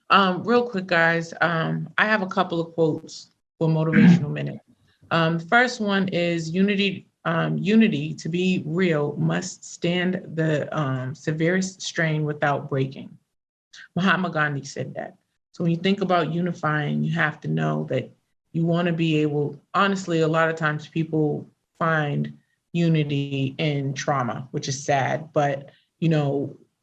Real quick, guys. I have a couple of quotes for motivational minute. The first one is unity to be real must stand the severest strain without breaking. Mahatma Gandhi said that. So when you think about unifying, you have to know that you want to be able, honestly, a lot of times people find unity in trauma, which is sad, but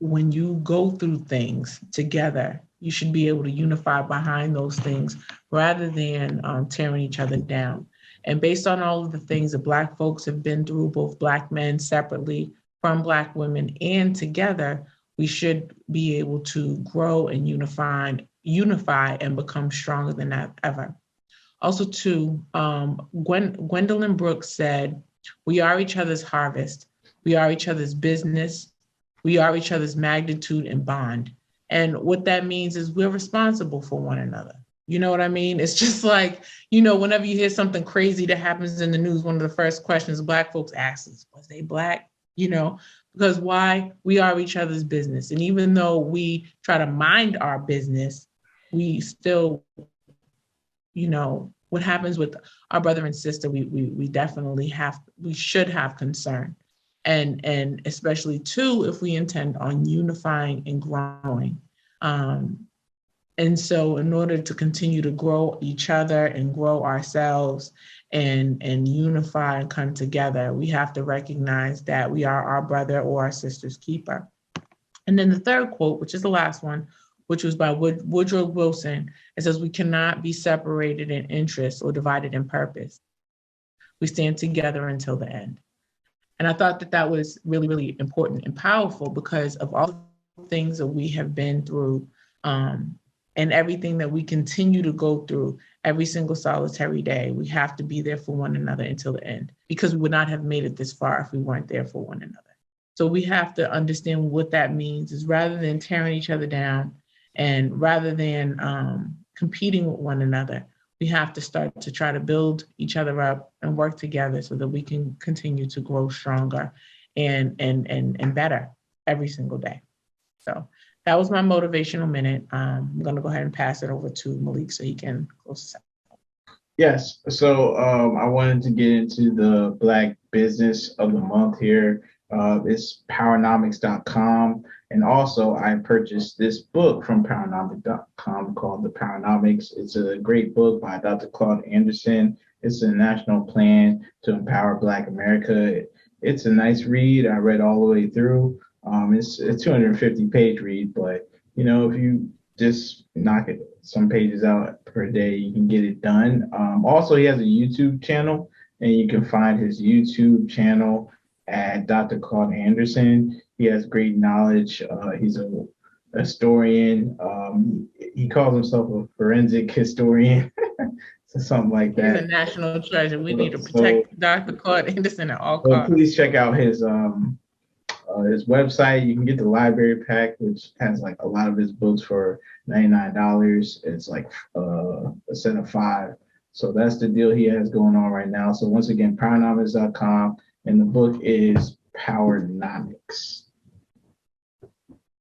when you go through things together, you should be able to unify behind those things rather than tearing each other down. And based on all of the things that Black folks have been through, both Black men separately from Black women and together, we should be able to grow and unify and become stronger than ever. Also, too, Gwendolyn Brooks said, "We are each other's harvest. We are each other's business. We are each other's magnitude and bond." And what that means is we're responsible for one another. You know what I mean? It's just like, whenever you hear something crazy that happens in the news, one of the first questions Black folks ask is, was they Black? Because why? We are each other's business. And even though we try to mind our business, we still, what happens with our brother and sister, we definitely we should have concern. And especially too, if we intend on unifying and growing. And so in order to continue to grow each other and grow ourselves and unify and come together, we have to recognize that we are our brother or our sister's keeper. And then the third quote, which is the last one, which was by Woodrow Wilson, it says, "We cannot be separated in interest or divided in purpose. We stand together until the end." And I thought that that was really, really important and powerful because of all the things that we have been through, and everything that we continue to go through every single solitary day. We have to be there for one another until the end, because we would not have made it this far if we weren't there for one another. So we have to understand what that means, is rather than tearing each other down and rather than competing with one another, we have to start to try to build each other up and work together so that we can continue to grow stronger and better every single day. So that was my motivational minute. I'm going to go ahead and pass it over to Malik so he can close this out. Yes. So I wanted to get into the Black Business of the Month here. It's powernomics.com. And also I purchased this book from powernomics.com called The Powernomics. It's a great book by Dr. Claude Anderson. It's a national plan to empower Black America. It's a nice read. I read all the way through. It's a 250-page read, but if you just knock it some pages out per day, you can get it done. Also, he has a YouTube channel, and you can find his YouTube channel at Dr. Claude Anderson. He has great knowledge. He's a historian. He calls himself a forensic historian, so something like that. He's a national treasure. We need to protect Dr. Claude Anderson at all costs. Please check out his website. You can get the library pack, which has like a lot of his books for $99. It's like a set of 5. So that's the deal he has going on right now. So once again, powernomics.com, and the book is Powernomics.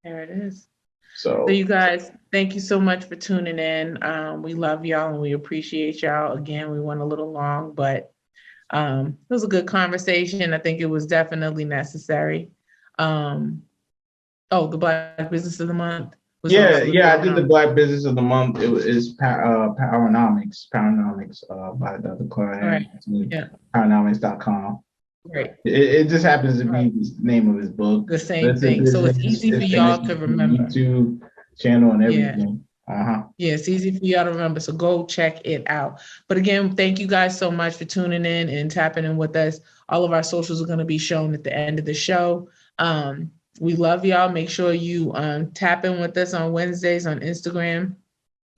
There it is. So you guys, thank you so much for tuning in. We love y'all and we appreciate y'all. Again, we went a little long, but it was a good conversation. I think it was definitely necessary. The Black Business of the Month. I did the Black Business of the Month. It's Powernomics by Dr. Claude Anderson. Yeah. Powernomics.com. Right. It just happens to be the name of his book. The same thing. So it's easy for y'all to remember. YouTube channel and everything. Yeah, it's easy for y'all to remember. So go check it out. But again, thank you guys so much for tuning in and tapping in with us. All of our socials are going to be shown at the end of the show. We love y'all. Make sure you tap in with us on Wednesdays on Instagram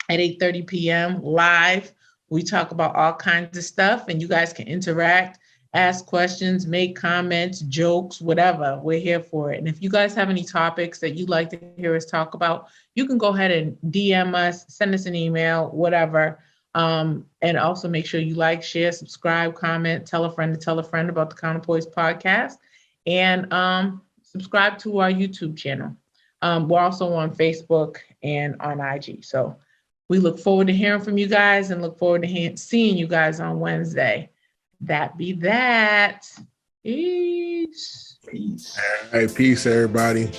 at 8:30 p.m. live. We talk about all kinds of stuff, and you guys can interact, ask questions, make comments, jokes, whatever. We're here for it. And if you guys have any topics that you'd like to hear us talk about, you can go ahead and DM us, send us an email, whatever. And also make sure you like, share, subscribe, comment, tell a friend about the Counterpoise podcast, and subscribe to our YouTube channel. We're also on Facebook and on IG. So we look forward to hearing from you guys and look forward to seeing you guys on Wednesday. That be that. Peace. All right, peace, everybody.